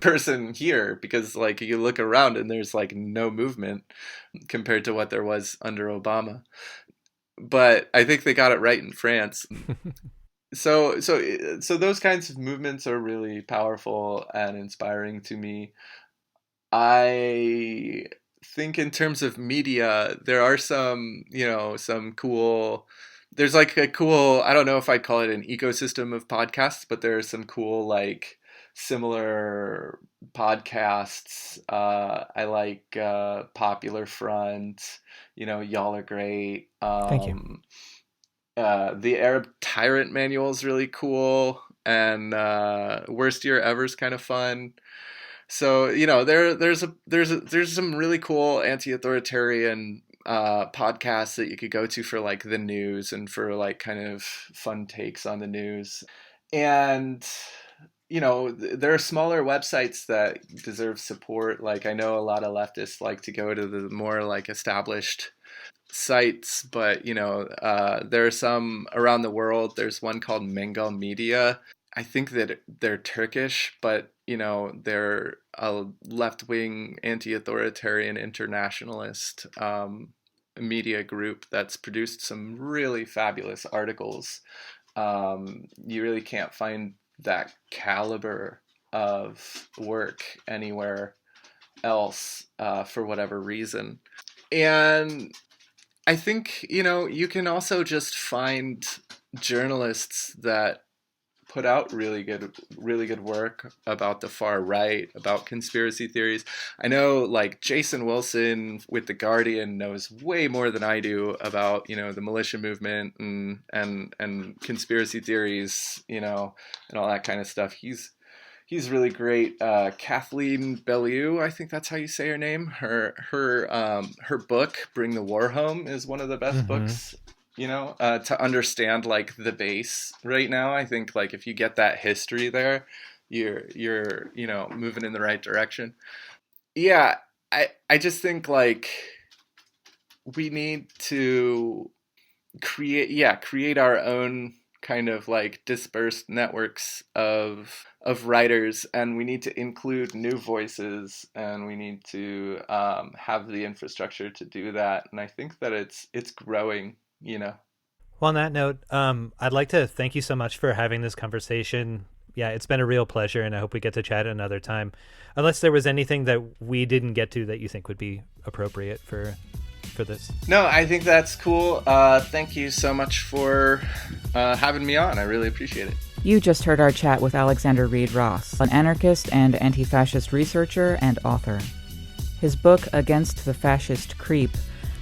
Speaker 8: person here, because like you look around and there's like no movement compared to what there was under Obama. But I think they got it right in France. So those kinds of movements are really powerful and inspiring to me. I think in terms of media, there are some cool, there's like a cool, I don't know if I'd call it an ecosystem of podcasts, but there are some cool, like similar podcasts. I like Popular Front, y'all are great.
Speaker 1: Thank you.
Speaker 8: The Arab Tyrant Manual is really cool, and Worst Year Ever is kind of fun. So there's some really cool anti-authoritarian podcasts that you could go to for like the news and for like kind of fun takes on the news. And there are smaller websites that deserve support. Like I know a lot of leftists like to go to the more like established sites, but there are some around the world. There's one called Mengel Media. I think that they're Turkish, but they're a left-wing anti-authoritarian internationalist media group that's produced some really fabulous articles. You really can't find that caliber of work anywhere else for whatever reason. And I think, you can also just find journalists that put out really good work about the far right, about conspiracy theories. I know like Jason Wilson with The Guardian knows way more than I do about, the militia movement and conspiracy theories, and all that kind of stuff. He's really great. Kathleen Bellew, I think that's how you say her name. Her book, Bring the War Home, is one of the best books to understand like the base right now. I think like if you get that history there, you're moving in the right direction. Yeah, I just think like we need to create our own kind of like dispersed networks of writers, and we need to include new voices, and we need to have the infrastructure to do that. And I think that it's growing, you know.
Speaker 1: Well, on that note, I'd like to thank you so much for having this conversation. Yeah, it's been a real pleasure, and I hope we get to chat another time. Unless there was anything that we didn't get to that you think would be appropriate for this.
Speaker 8: No, I think that's cool. Thank you so much for having me on. I really appreciate it.
Speaker 2: You just heard our chat with Alexander Reid Ross, an anarchist and anti-fascist researcher and author. His book, Against the Fascist Creep,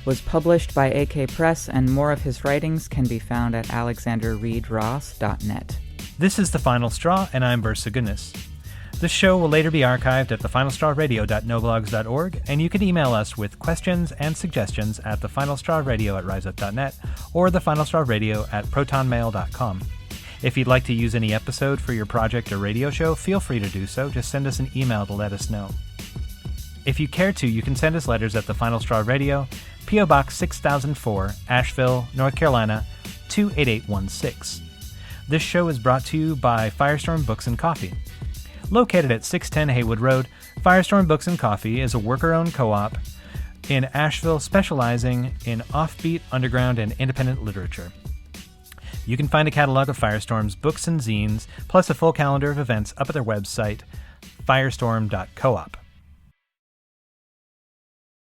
Speaker 2: was published by AK Press, and more of his writings can be found at alexanderreidross.net.
Speaker 1: This is The Final Straw, and I'm Bursa Goodness. This show will later be archived at thefinalstrawradio.noblogs.org, and you can email us with questions and suggestions at thefinalstrawradio@riseup.net or thefinalstrawradio@protonmail.com. If you'd like to use any episode for your project or radio show, feel free to do so. Just send us an email to let us know. If you care to, you can send us letters at The Final Straw Radio, P.O. Box 6004, Asheville, North Carolina, 28816. This show is brought to you by Firestorm Books and Coffee. Located at 610 Haywood Road, Firestorm Books and Coffee is a worker-owned co-op in Asheville specializing in offbeat, underground, and independent literature. You can find a catalog of Firestorm's books and zines, plus a full calendar of events up at their website, firestorm.coop.